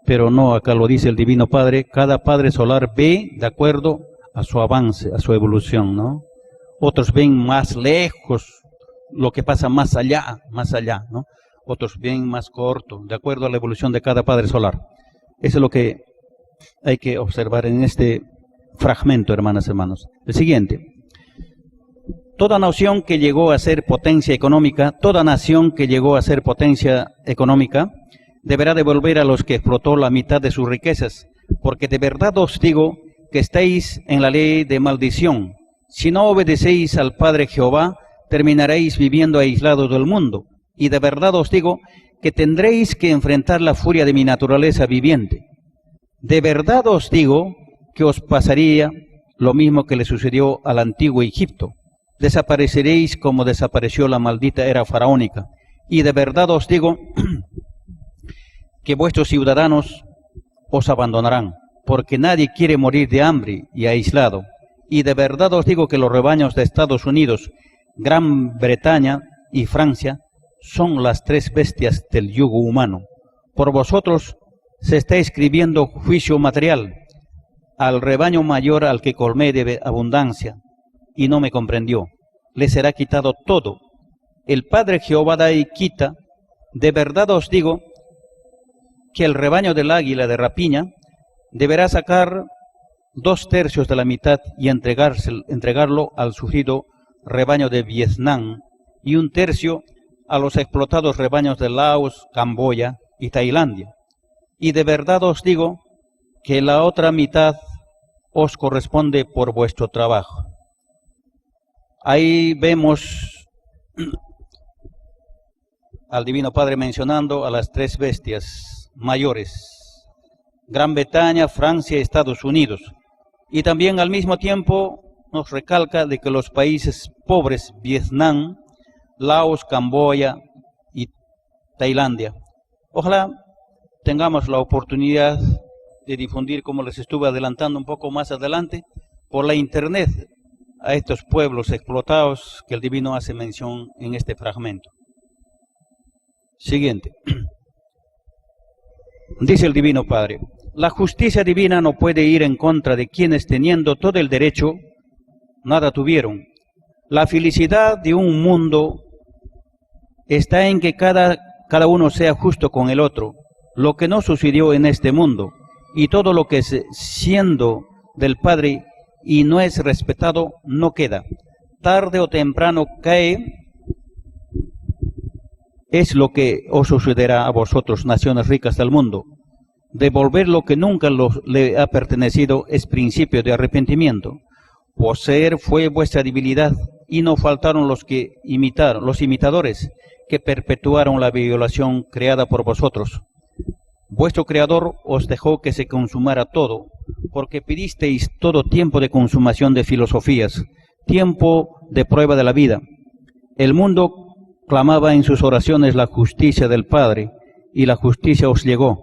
Pero no, acá lo dice el Divino Padre, cada padre solar ve de acuerdo a su avance, a su evolución, ¿no? Otros ven más lejos, lo que pasa más allá, ¿no? Otros ven más corto, de acuerdo a la evolución de cada padre solar. Eso es lo que hay que observar en este fragmento, hermanas, hermanos. El siguiente. Toda nación que llegó a ser potencia económica, deberá devolver a los que explotó la mitad de sus riquezas, porque de verdad os digo que estáis en la ley de maldición. Si no obedecéis al Padre Jehová, terminaréis viviendo aislados del mundo, y de verdad os digo que tendréis que enfrentar la furia de mi naturaleza viviente. De verdad os digo que os pasaría lo mismo que le sucedió al antiguo Egipto. Desapareceréis como desapareció la maldita era faraónica. Y de verdad os digo que vuestros ciudadanos os abandonarán, porque nadie quiere morir de hambre y aislado. Y de verdad os digo que los rebaños de Estados Unidos, Gran Bretaña y Francia son las tres bestias del yugo humano. Por vosotros se está escribiendo juicio material al rebaño mayor al que colmé de abundancia y no me comprendió. Le será quitado todo. El Padre Jehová da y quita. De verdad os digo que el rebaño del águila de rapiña deberá sacar 2/3 de la mitad y entregarlo al sufrido rebaño de Vietnam y 1/3 a los explotados rebaños de Laos, Camboya y Tailandia. Y de verdad os digo que la otra mitad os corresponde por vuestro trabajo. Ahí vemos al Divino Padre mencionando a las tres bestias mayores: Gran Bretaña, Francia y Estados Unidos. Y también al mismo tiempo nos recalca de que los países pobres, Vietnam, Laos, Camboya y Tailandia. Ojalá tengamos la oportunidad de difundir, como les estuve adelantando un poco más adelante, por la internet a estos pueblos explotados que el Divino hace mención en este fragmento. Siguiente. Dice el Divino Padre: la justicia divina no puede ir en contra de quienes, teniendo todo el derecho, nada tuvieron. La felicidad de un mundo está en que cada uno sea justo con el otro, lo que no sucedió en este mundo, y todo lo que es siendo del Padre y no es respetado, no queda. Tarde o temprano cae. Es lo que os sucederá a vosotros, naciones ricas del mundo. Devolver lo que nunca le ha pertenecido es principio de arrepentimiento. Poseer fue vuestra debilidad, y no faltaron los imitadores, que perpetuaron la violación creada por vosotros. Vuestro Creador os dejó que se consumara todo, porque pedisteis todo tiempo de consumación de filosofías, tiempo de prueba de la vida. El mundo clamaba en sus oraciones la justicia del Padre, y la justicia os llegó.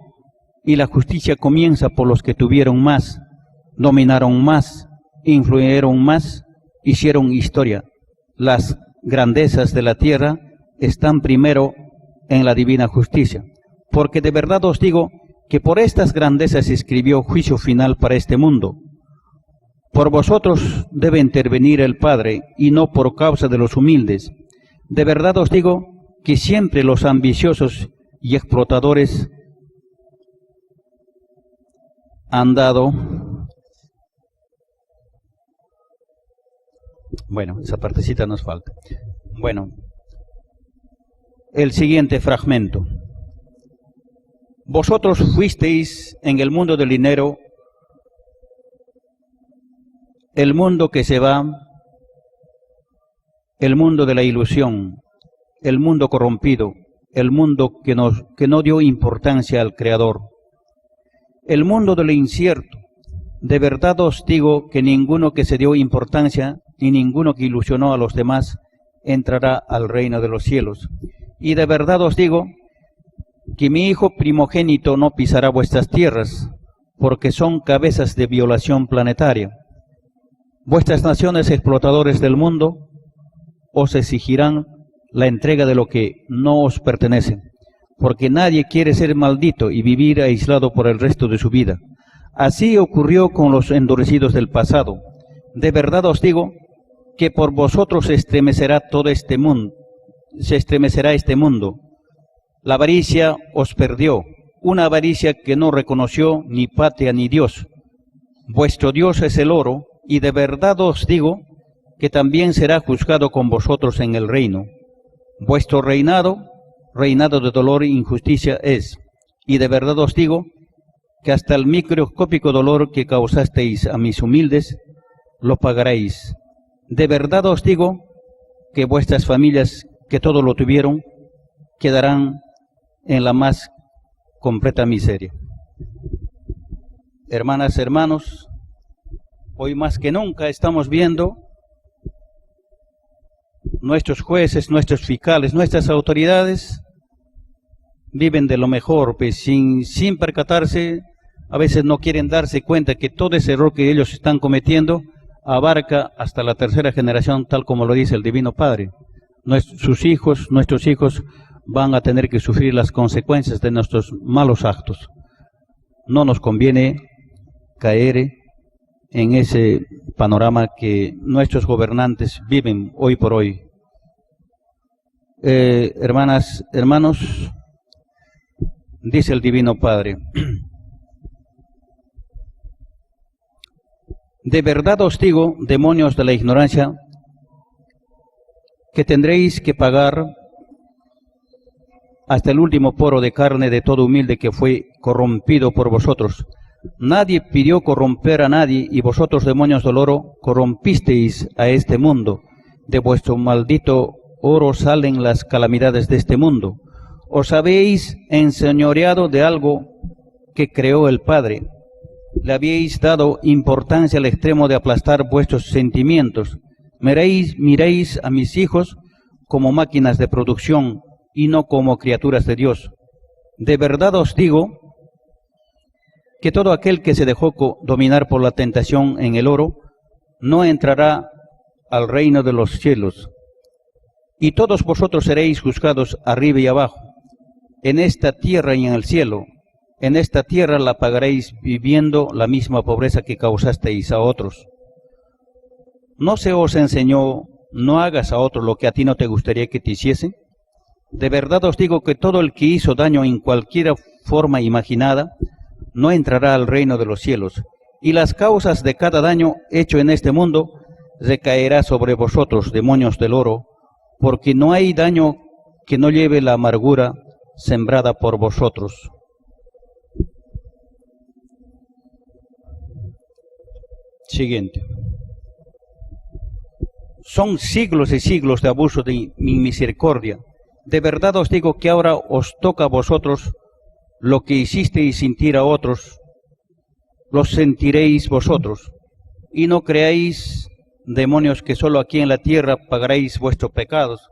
Y la justicia comienza por los que tuvieron más, dominaron más, influyeron más, hicieron historia. Las grandezas de la tierra están primero en la divina justicia. Porque de verdad os digo que por estas grandezas escribió juicio final para este mundo. Por vosotros debe intervenir el Padre, y no por causa de los humildes. De verdad os digo que siempre los ambiciosos y explotadores han dado... Bueno, esa partecita nos falta. Bueno, el siguiente fragmento. Vosotros fuisteis en el mundo del dinero, el mundo que se va, el mundo de la ilusión, el mundo corrompido, el mundo que no dio importancia al Creador, el mundo de lo incierto. De verdad os digo que ninguno que se dio importancia, ni ninguno que ilusionó a los demás, entrará al reino de los cielos. Y de verdad os digo que mi hijo primogénito no pisará vuestras tierras, porque son cabezas de violación planetaria. Vuestras naciones explotadores del mundo os exigirán la entrega de lo que no os pertenece, porque nadie quiere ser maldito y vivir aislado por el resto de su vida. Así ocurrió con los endurecidos del pasado. De verdad os digo que por vosotros se estremecerá todo este mundo, se estremecerá este mundo. La avaricia os perdió, una avaricia que no reconoció ni patria ni Dios. Vuestro Dios es el oro, y de verdad os digo que también será juzgado con vosotros en el reino. Vuestro reinado, reinado de dolor e injusticia es, y de verdad os digo que hasta el microscópico dolor que causasteis a mis humildes, lo pagaréis. De verdad os digo que vuestras familias, que todo lo tuvieron, quedarán en la más completa miseria. Hermanas, hermanos, hoy más que nunca estamos viendo nuestros jueces, nuestros fiscales, nuestras autoridades viven de lo mejor, pues sin percatarse, a veces no quieren darse cuenta que todo ese error que ellos están cometiendo abarca hasta la tercera generación, tal como lo dice el Divino Padre. Nuestros hijos van a tener que sufrir las consecuencias de nuestros malos actos. No nos conviene caer en ese panorama que nuestros gobernantes viven hoy por hoy. Hermanas, hermanos, dice el Divino Padre: de verdad os digo, demonios de la ignorancia, que tendréis que pagar hasta el último poro de carne de todo humilde que fue corrompido por vosotros. Nadie pidió corromper a nadie, y vosotros, demonios del oro, corrompisteis a este mundo. De vuestro maldito oro salen las calamidades de este mundo. Os habéis enseñoreado de algo que creó el Padre. Le habéis dado importancia al extremo de aplastar vuestros sentimientos. Miréis a mis hijos como máquinas de producción y no como criaturas de Dios. De verdad os digo que todo aquel que se dejó dominar por la tentación en el oro no entrará al reino de los cielos. Y todos vosotros seréis juzgados arriba y abajo, en esta tierra y en el cielo. En esta tierra la pagaréis viviendo la misma pobreza que causasteis a otros. ¿No se os enseñó, no hagas a otro lo que a ti no te gustaría que te hiciesen? De verdad os digo que todo el que hizo daño en cualquier forma imaginada no entrará al reino de los cielos, y las causas de cada daño hecho en este mundo recaerá sobre vosotros, demonios del oro, porque no hay daño que no lleve la amargura sembrada por vosotros. Siguiente. Son siglos y siglos de abuso de mi misericordia. De verdad os digo que ahora os toca a vosotros lo que hicisteis sentir a otros, lo sentiréis vosotros. Y no creáis, demonios, que solo aquí en la tierra pagaréis vuestros pecados.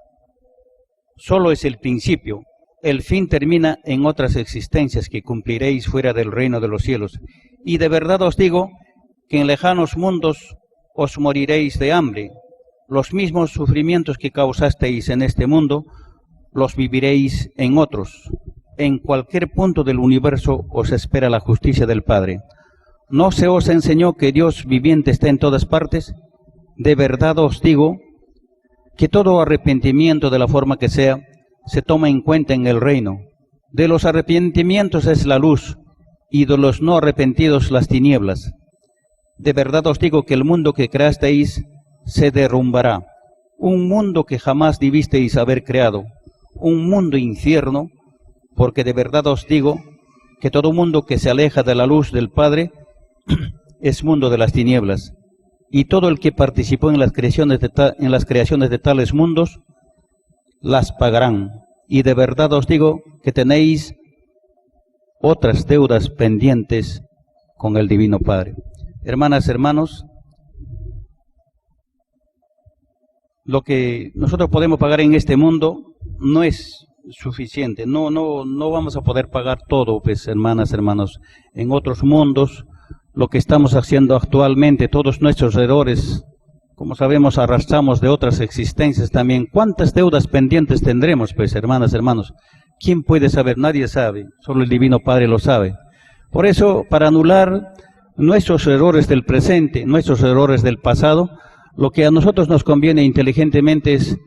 Solo es el principio. El fin termina en otras existencias que cumpliréis fuera del reino de los cielos. Y de verdad os digo que en lejanos mundos os moriréis de hambre. Los mismos sufrimientos que causasteis en este mundo, los viviréis en otros. En cualquier punto del universo os espera la justicia del Padre. ¿No se os enseñó que Dios viviente está en todas partes? De verdad os digo que todo arrepentimiento, de la forma que sea, se toma en cuenta en el reino. De los arrepentimientos es la luz, y de los no arrepentidos las tinieblas. De verdad os digo que el mundo que creasteis se derrumbará. Un mundo que jamás debisteis haber creado. Un mundo infierno, porque de verdad os digo que todo mundo que se aleja de la luz del Padre es mundo de las tinieblas. Y todo el que participó en las creaciones de tales mundos, las pagarán. Y de verdad os digo que tenéis otras deudas pendientes con el Divino Padre. Hermanas, hermanos, lo que nosotros podemos pagar en este mundo no es suficiente. No vamos a poder pagar todo, pues, hermanas, hermanos. En otros mundos, lo que estamos haciendo actualmente, todos nuestros errores, como sabemos, arrastramos de otras existencias también. ¿Cuántas deudas pendientes tendremos, pues, hermanas, hermanos? ¿Quién puede saber? Nadie sabe. Solo el Divino Padre lo sabe. Por eso, para anular nuestros errores del presente, nuestros errores del pasado, lo que a nosotros nos conviene inteligentemente es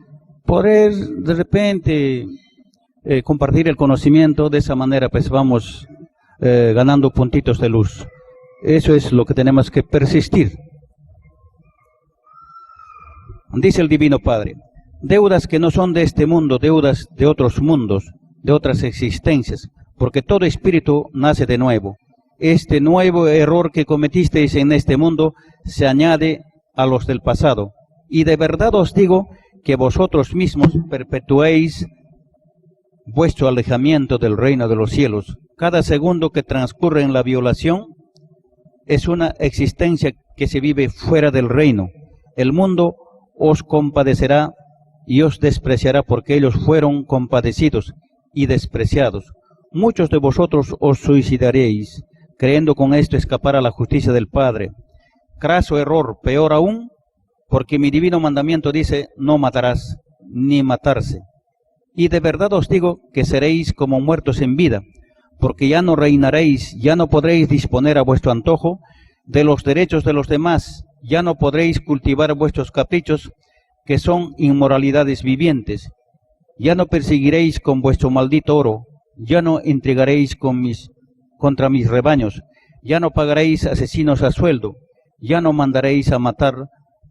poder de repente compartir el conocimiento. De esa manera pues vamos ganando puntitos de luz. Eso es lo que tenemos que persistir. Dice el Divino Padre: deudas que no son de este mundo, deudas de otros mundos, de otras existencias, porque todo espíritu nace de nuevo. Este nuevo error que cometisteis en este mundo se añade a los del pasado. Y de verdad os digo que vosotros mismos perpetuéis vuestro alejamiento del reino de los cielos. Cada segundo que transcurre en la violación es una existencia que se vive fuera del reino. El mundo os compadecerá y os despreciará porque ellos fueron compadecidos y despreciados. Muchos de vosotros os suicidaréis, creyendo con esto escapar a la justicia del Padre. Craso error, peor aún, porque mi divino mandamiento dice: no matarás, ni matarse. Y de verdad os digo que seréis como muertos en vida, porque ya no reinaréis, ya no podréis disponer a vuestro antojo de los derechos de los demás, ya no podréis cultivar vuestros caprichos, que son inmoralidades vivientes, ya no perseguiréis con vuestro maldito oro, ya no intrigaréis contra mis rebaños, ya no pagaréis asesinos a sueldo, ya no mandaréis a matar,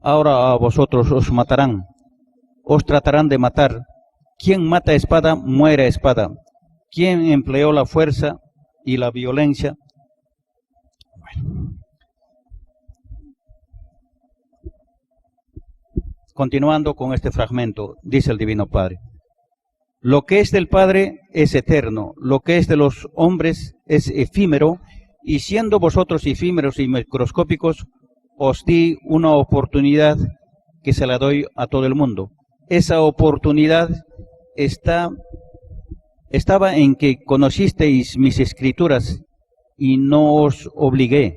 ahora a vosotros os matarán, os tratarán de matar. Quien mata a espada, muere a espada. ¿Quién empleó la fuerza y la violencia? Bueno. Continuando con este fragmento, dice el Divino Padre: lo que es del Padre es eterno, lo que es de los hombres es efímero, y siendo vosotros efímeros y microscópicos, os di una oportunidad que se la doy a todo el mundo. Esa oportunidad estaba en que conocisteis mis escrituras y no os obligué.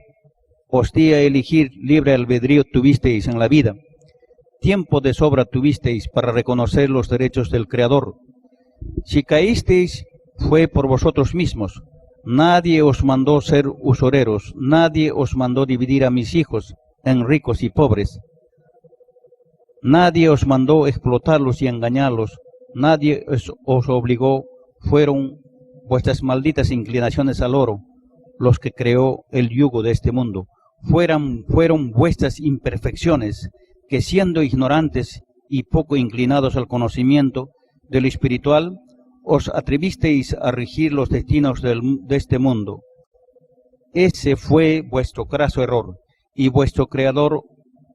Os di a elegir, libre albedrío tuvisteis en la vida. Tiempo de sobra tuvisteis para reconocer los derechos del Creador. Si caísteis, fue por vosotros mismos. Nadie os mandó ser usureros, nadie os mandó dividir a mis hijos en ricos y pobres. Nadie os mandó explotarlos y engañarlos, nadie os obligó, fueron vuestras malditas inclinaciones al oro, los que creó el yugo de este mundo. Fueron vuestras imperfecciones, que siendo ignorantes y poco inclinados al conocimiento de lo espiritual, os atrevisteis a regir los destinos de este mundo. Ese fue vuestro craso error, y vuestro Creador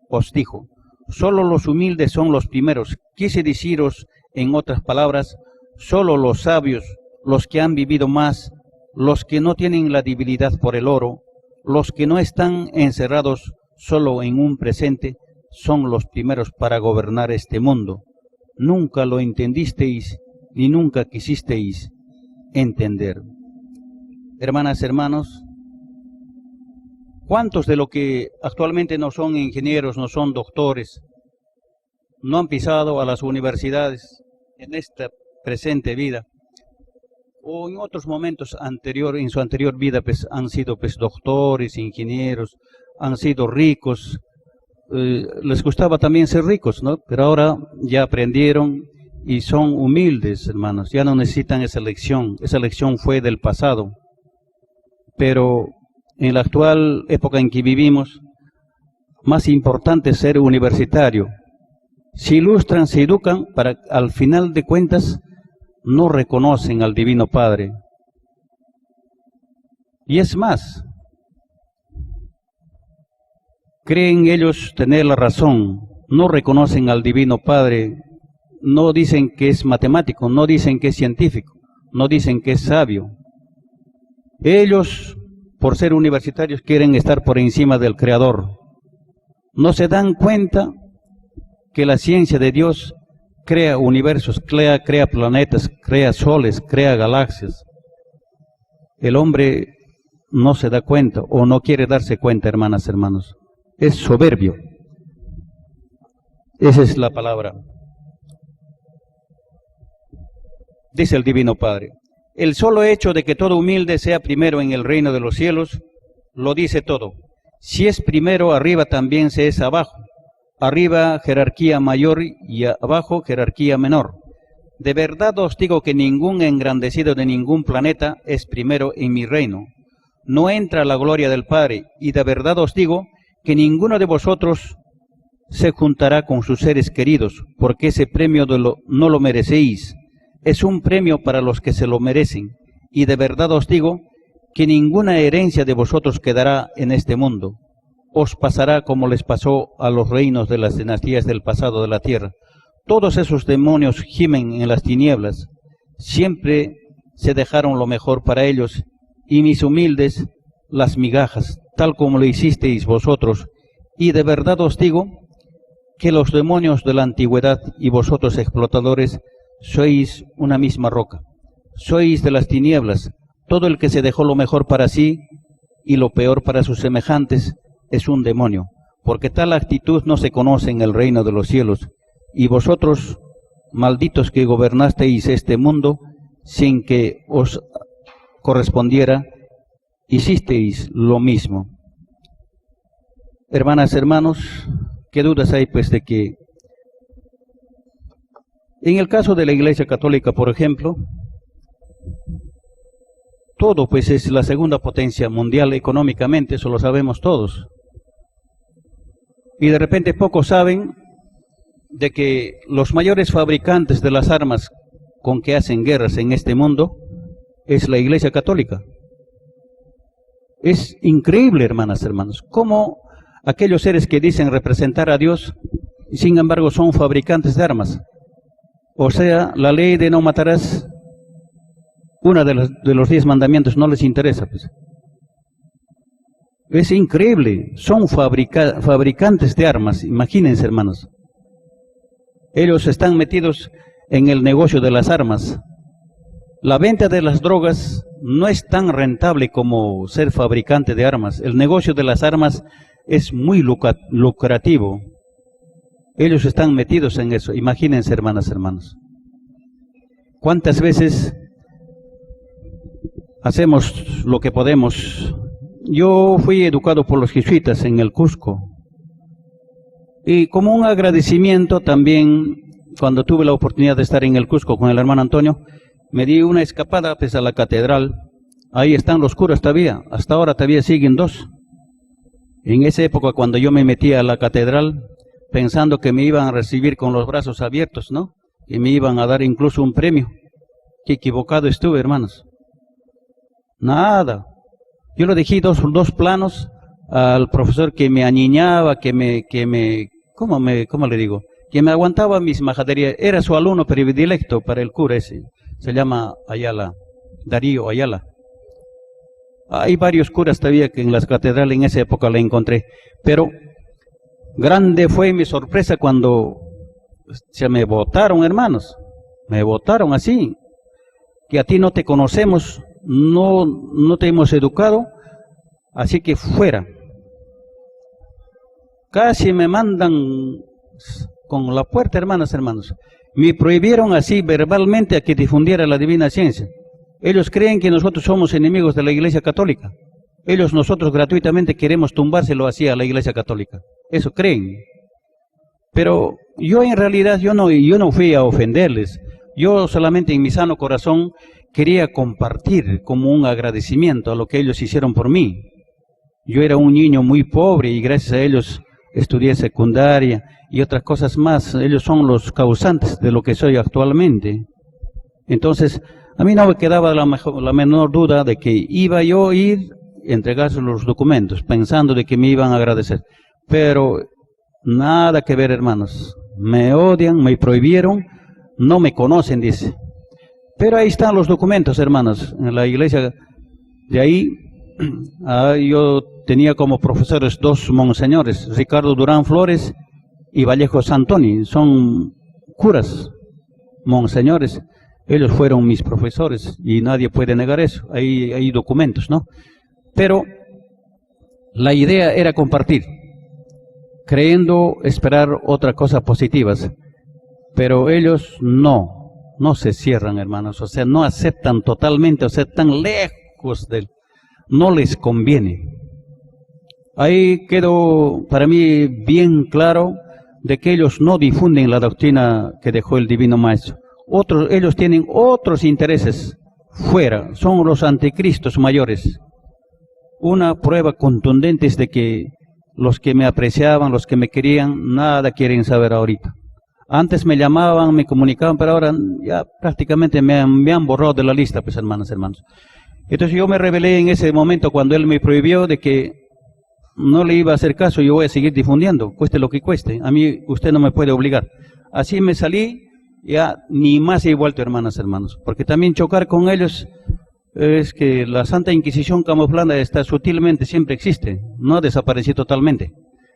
os dijo: solo los humildes son los primeros. Quise deciros, en otras palabras, solo los sabios, los que han vivido más, los que no tienen la debilidad por el oro, los que no están encerrados solo en un presente, son los primeros para gobernar este mundo. Nunca lo entendisteis, ni nunca quisisteis entender. Hermanas, hermanos, ¿cuántos de los que actualmente no son ingenieros, no son doctores, no han pisado a las universidades en esta presente vida, o en otros momentos en su anterior vida, pues han sido doctores, ingenieros, han sido ricos, les gustaba también ser ricos, ¿no? Pero ahora ya aprendieron y son humildes, hermanos, ya no necesitan esa lección fue del pasado. Pero en la actual época en que vivimos, más importante es ser universitario. Se ilustran, se educan, para al final de cuentas no reconocen al Divino Padre. Y es más, creen ellos tener la razón, no reconocen al Divino Padre, no dicen que es matemático, no dicen que es científico, no dicen que es sabio. Ellos, por ser universitarios, quieren estar por encima del Creador. No se dan cuenta que la ciencia de Dios crea universos, crea planetas, crea soles, crea galaxias. El hombre no se da cuenta o no quiere darse cuenta, hermanas, hermanos. Es soberbio. Esa es la palabra. Dice el Divino Padre: el solo hecho de que todo humilde sea primero en el reino de los cielos, lo dice todo. Si es primero, arriba también se es abajo. Arriba jerarquía mayor y abajo jerarquía menor. De verdad os digo que ningún engrandecido de ningún planeta es primero en mi reino. No entra la gloria del Padre, y de verdad os digo que ninguno de vosotros se juntará con sus seres queridos, porque ese premio no lo merecéis. Es un premio para los que se lo merecen, y de verdad os digo que ninguna herencia de vosotros quedará en este mundo. Os pasará como les pasó a los reinos de las dinastías del pasado de la tierra. Todos esos demonios gimen en las tinieblas, siempre se dejaron lo mejor para ellos, y mis humildes las migajas, tal como lo hicisteis vosotros. Y de verdad os digo que los demonios de la antigüedad y vosotros explotadores sois una misma roca, sois de las tinieblas. Todo el que se dejó lo mejor para sí y lo peor para sus semejantes es un demonio, porque tal actitud no se conoce en el reino de los cielos. Y vosotros, malditos que gobernasteis este mundo sin que os correspondiera, hicisteis lo mismo. Hermanas, hermanos, ¿qué dudas hay pues de que en el caso de la Iglesia Católica, por ejemplo, todo pues es la segunda potencia mundial económicamente, eso lo sabemos todos? Y de repente pocos saben de que los mayores fabricantes de las armas con que hacen guerras en este mundo es la Iglesia Católica. Es increíble, hermanas, hermanos, cómo aquellos seres que dicen representar a Dios, sin embargo, son fabricantes de armas. O sea, la ley de no matarás, una de los 10 mandamientos, no les interesa, pues. Es increíble, son fabricantes de armas, imagínense, hermanos. Ellos están metidos en el negocio de las armas. La venta de las drogas no es tan rentable como ser fabricante de armas. El negocio de las armas es muy lucrativo. Ellos están metidos en eso. Imagínense, hermanas, hermanos. ¿Cuántas veces hacemos lo que podemos? Yo fui educado por los jesuitas en el Cusco. Y como un agradecimiento también, cuando tuve la oportunidad de estar en el Cusco con el hermano Antonio, me di una escapada pues, a la catedral. Ahí están los curas todavía. Hasta ahora todavía siguen 2. En esa época, cuando yo me metí a la catedral, pensando que me iban a recibir con los brazos abiertos, ¿no? Y me iban a dar incluso un premio. Qué equivocado estuve, hermanos. Nada. Yo le dejé dos planos al profesor que me aniñaba, ¿cómo le digo? Que me aguantaba mis majaderías. Era su alumno predilecto para el cura ese. Se llama Ayala, Darío Ayala. Hay varios curas todavía que en las catedrales en esa época le encontré. Pero grande fue mi sorpresa cuando se me votaron, hermanos. Me votaron así. Que a ti no te conocemos, no te hemos educado, así que fuera. Casi me mandan con la puerta, hermanas, hermanos. Me prohibieron así verbalmente a que difundiera la divina ciencia. Ellos creen que nosotros somos enemigos de la Iglesia Católica. Nosotros gratuitamente queremos tumbárselo así a la Iglesia Católica. Eso creen. Pero yo en realidad, yo no fui a ofenderles. Yo solamente en mi sano corazón quería compartir como un agradecimiento a lo que ellos hicieron por mí. Yo era un niño muy pobre y gracias a ellos estudié secundaria y otras cosas más. Ellos son los causantes de lo que soy actualmente. Entonces, a mí no me quedaba la menor duda de que iba yo a ir a entregarse los documentos, pensando de que me iban a agradecer. Pero nada que ver, hermanos. Me odian, me prohibieron, no me conocen, dice. Pero ahí están los documentos, hermanos, en la iglesia. De ahí, yo tenía como profesores 2 monseñores, Ricardo Durán Flores y Vallejo Santoni. Son curas, monseñores. Ellos fueron mis profesores y nadie puede negar eso. Hay documentos, ¿no? Pero la idea era compartir, creyendo esperar otras cosas positivas. Pero ellos no se cierran, hermanos. O sea, no aceptan totalmente, o sea, tan lejos de él. No les conviene. Ahí quedó para mí bien claro de que ellos no difunden la doctrina que dejó el Divino Maestro. Ellos tienen otros intereses fuera, son los anticristos mayores. Una prueba contundente es de que los que me apreciaban, los que me querían, nada quieren saber ahorita. Antes me llamaban, me comunicaban, pero ahora ya prácticamente me han borrado de la lista, pues hermanas, hermanos. Entonces yo me rebelé en ese momento cuando él me prohibió de que no le iba a hacer caso, yo voy a seguir difundiendo, cueste lo que cueste. A mí usted no me puede obligar. Así me salí. Ya ni más he vuelto, hermanas, hermanos, porque también chocar con ellos es que la Santa Inquisición camuflada está sutilmente, siempre existe, no ha desaparecido totalmente.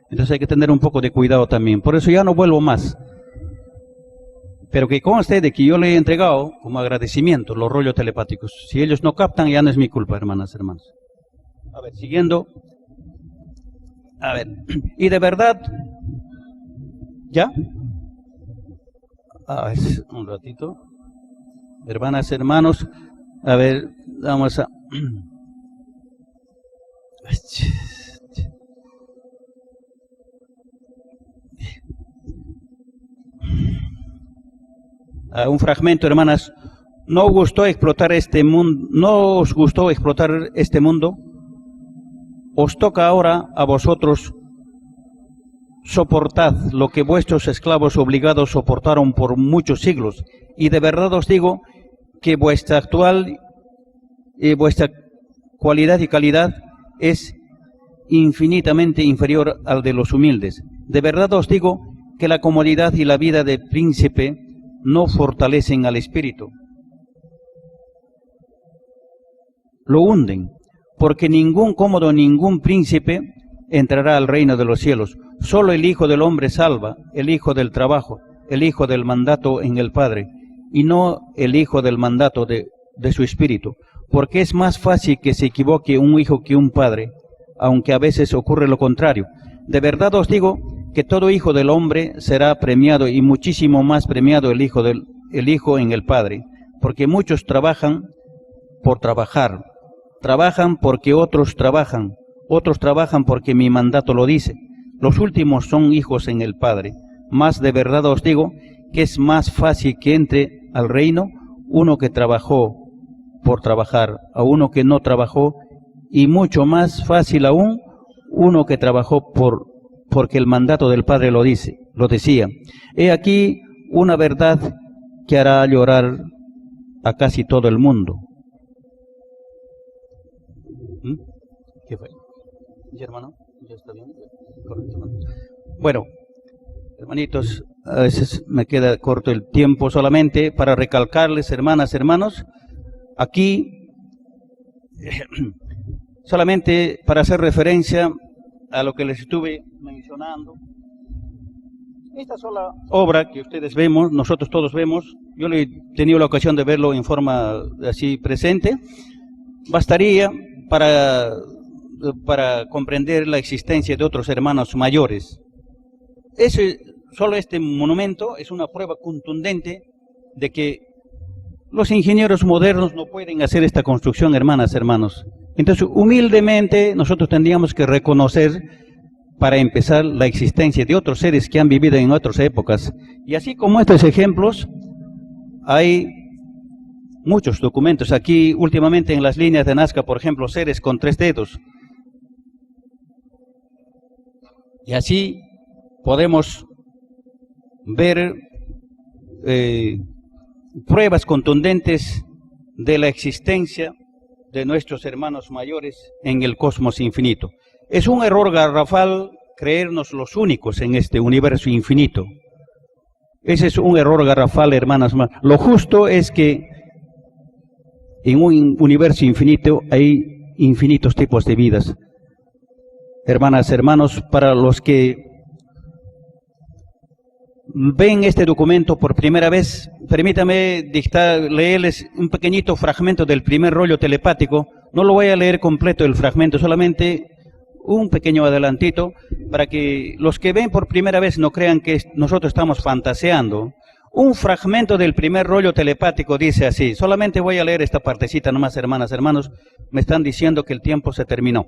Entonces hay que tener un poco de cuidado también. Por eso ya no vuelvo más. Pero que conste de que yo le he entregado como agradecimiento los rollos telepáticos. Si ellos no captan, ya no es mi culpa, hermanas, hermanos. A ver, siguiendo. A ver, y de verdad, ¿ya? A ver, un ratito. Hermanas, hermanos, a ver, vamos a... un fragmento, hermanas. ¿No os gustó explotar este mundo? ¿No os gustó explotar este mundo? Os toca ahora a vosotros. Soportad lo que vuestros esclavos obligados soportaron por muchos siglos, y de verdad os digo que vuestra actual vuestra cualidad y calidad es infinitamente inferior al de los humildes. De verdad os digo que la comodidad y la vida de príncipe no fortalecen al espíritu, lo hunden, porque ningún cómodo, ningún príncipe entrará al reino de los cielos. Solo el Hijo del Hombre salva, el Hijo del trabajo, el Hijo del mandato en el Padre, y no el Hijo del mandato de su espíritu, porque es más fácil que se equivoque un hijo que un padre, aunque a veces ocurre lo contrario. De verdad os digo que todo hijo del hombre será premiado, y muchísimo más premiado el hijo en el Padre, porque muchos trabajan por trabajar, trabajan porque otros trabajan porque mi mandato lo dice. Los últimos son hijos en el Padre. Mas de verdad os digo que es más fácil que entre al reino uno que trabajó por trabajar a uno que no trabajó, y mucho más fácil aún uno que trabajó porque el mandato del Padre lo decía. He aquí una verdad que hará llorar a casi todo el mundo. ¿Qué fue? ¿Sí, hermano? ¿Ya está bien? Correcto, hermano. Bueno, hermanitos, a veces me queda corto el tiempo, solamente para recalcarles, hermanas, hermanos, aquí, solamente para hacer referencia a lo que les estuve mencionando. Esta sola obra que ustedes vemos, nosotros todos vemos, yo le he tenido la ocasión de verlo en forma así presente, bastaría para comprender la existencia de otros hermanos mayores. Solo este monumento es una prueba contundente de que los ingenieros modernos no pueden hacer esta construcción, hermanas, hermanos. Entonces, humildemente, nosotros tendríamos que reconocer, para empezar, la existencia de otros seres que han vivido en otras épocas. Y así como estos ejemplos, hay muchos documentos. Aquí, últimamente, en las líneas de Nazca, por ejemplo, seres con 3 dedos. Y así podemos ver pruebas contundentes de la existencia de nuestros hermanos mayores en el cosmos infinito. Es un error garrafal creernos los únicos en este universo infinito. Ese es un error garrafal, hermanas. Lo justo es que en un universo infinito hay infinitos tipos de vidas. Hermanas, hermanos, para los que ven este documento por primera vez, permítame leerles un pequeñito fragmento del primer rollo telepático. No lo voy a leer completo el fragmento, solamente un pequeño adelantito, para que los que ven por primera vez no crean que nosotros estamos fantaseando. Un fragmento del primer rollo telepático dice así, solamente voy a leer esta partecita nomás, hermanas, hermanos, me están diciendo que el tiempo se terminó.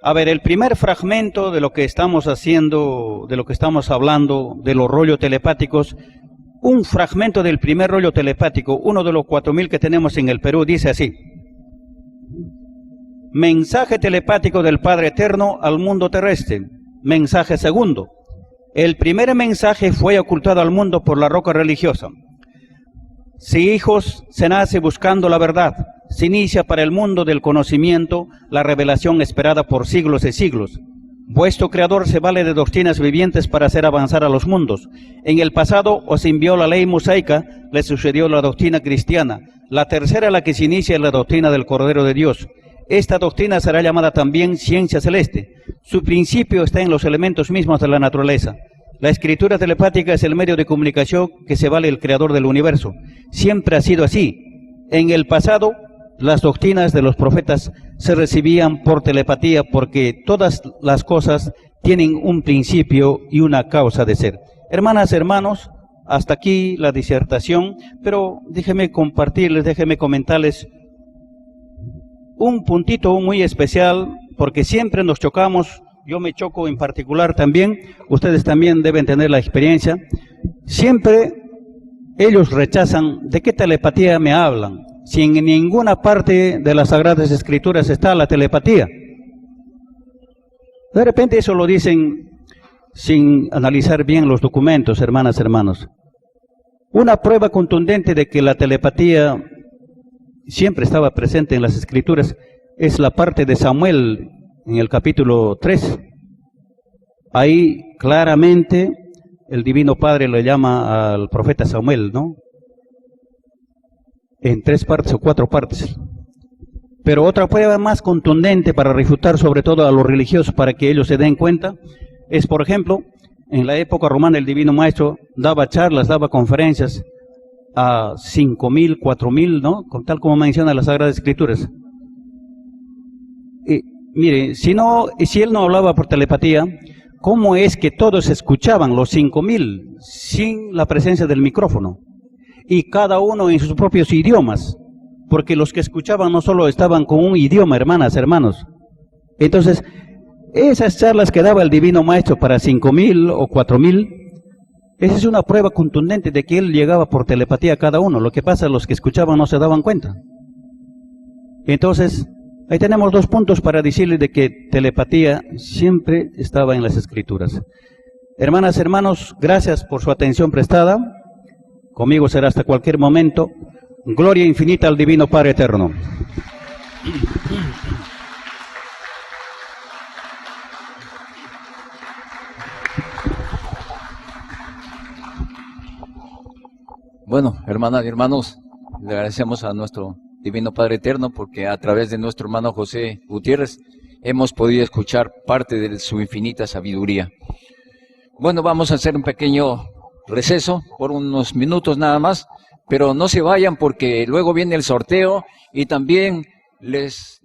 A ver, el primer fragmento de lo que estamos haciendo, de lo que estamos hablando, de los rollos telepáticos, un fragmento del primer rollo telepático, uno de los 4000 que tenemos en el Perú, dice así: mensaje telepático del Padre Eterno al mundo terrestre. Mensaje segundo. El primer mensaje fue ocultado al mundo por la roca religiosa. Si hijos, se nace buscando la verdad. Se inicia para el mundo del conocimiento la revelación esperada por siglos y siglos. Vuestro Creador se vale de doctrinas vivientes para hacer avanzar a los mundos. En el pasado os envió la ley mosaica, le sucedió la doctrina cristiana. La tercera, la que se inicia, es la doctrina del Cordero de Dios. Esta doctrina será llamada también ciencia celeste. Su principio está en los elementos mismos de la naturaleza. La escritura telepática es el medio de comunicación que se vale el Creador del universo. Siempre ha sido así. En el pasado, las doctrinas de los profetas se recibían por telepatía porque todas las cosas tienen un principio y una causa de ser. Hermanas, hermanos, hasta aquí la disertación, pero déjenme compartirles, déjenme comentarles un puntito muy especial, porque siempre nos chocamos, yo me choco en particular también, ustedes también deben tener la experiencia, siempre ellos rechazan de qué telepatía me hablan, si en ninguna parte de las Sagradas Escrituras está la telepatía. De repente eso lo dicen sin analizar bien los documentos, hermanas, hermanos. Una prueba contundente de que la telepatía siempre estaba presente en las Escrituras, es la parte de Samuel en el capítulo 3. Ahí claramente el Divino Padre le llama al profeta Samuel, ¿no? En 3 partes o 4 partes. Pero otra prueba más contundente para refutar sobre todo a los religiosos para que ellos se den cuenta, es por ejemplo, en la época romana el Divino Maestro daba charlas, daba conferencias a 5.000, 4.000, ¿no? Tal como menciona las Sagradas Escrituras. Y, mire, si él no hablaba por telepatía, ¿cómo es que todos escuchaban, los 5.000, sin la presencia del micrófono? Y cada uno en sus propios idiomas, porque los que escuchaban no solo estaban con un idioma, hermanos. Entonces, esas charlas que daba el Divino Maestro para 5.000 o 4.000, esa es una prueba contundente de que él llegaba por telepatía a cada uno. Lo que pasa, los que escuchaban no se daban cuenta. Entonces, ahí tenemos 2 puntos para decirles de que telepatía siempre estaba en las Escrituras. Hermanas, hermanos, gracias por su atención prestada. Conmigo será hasta cualquier momento. Gloria infinita al Divino Padre Eterno. Bueno, hermanas y hermanos, le agradecemos a nuestro Divino Padre Eterno porque a través de nuestro hermano José Gutiérrez hemos podido escuchar parte de su infinita sabiduría. Bueno, vamos a hacer un pequeño receso por unos minutos nada más, pero no se vayan porque luego viene el sorteo y también les...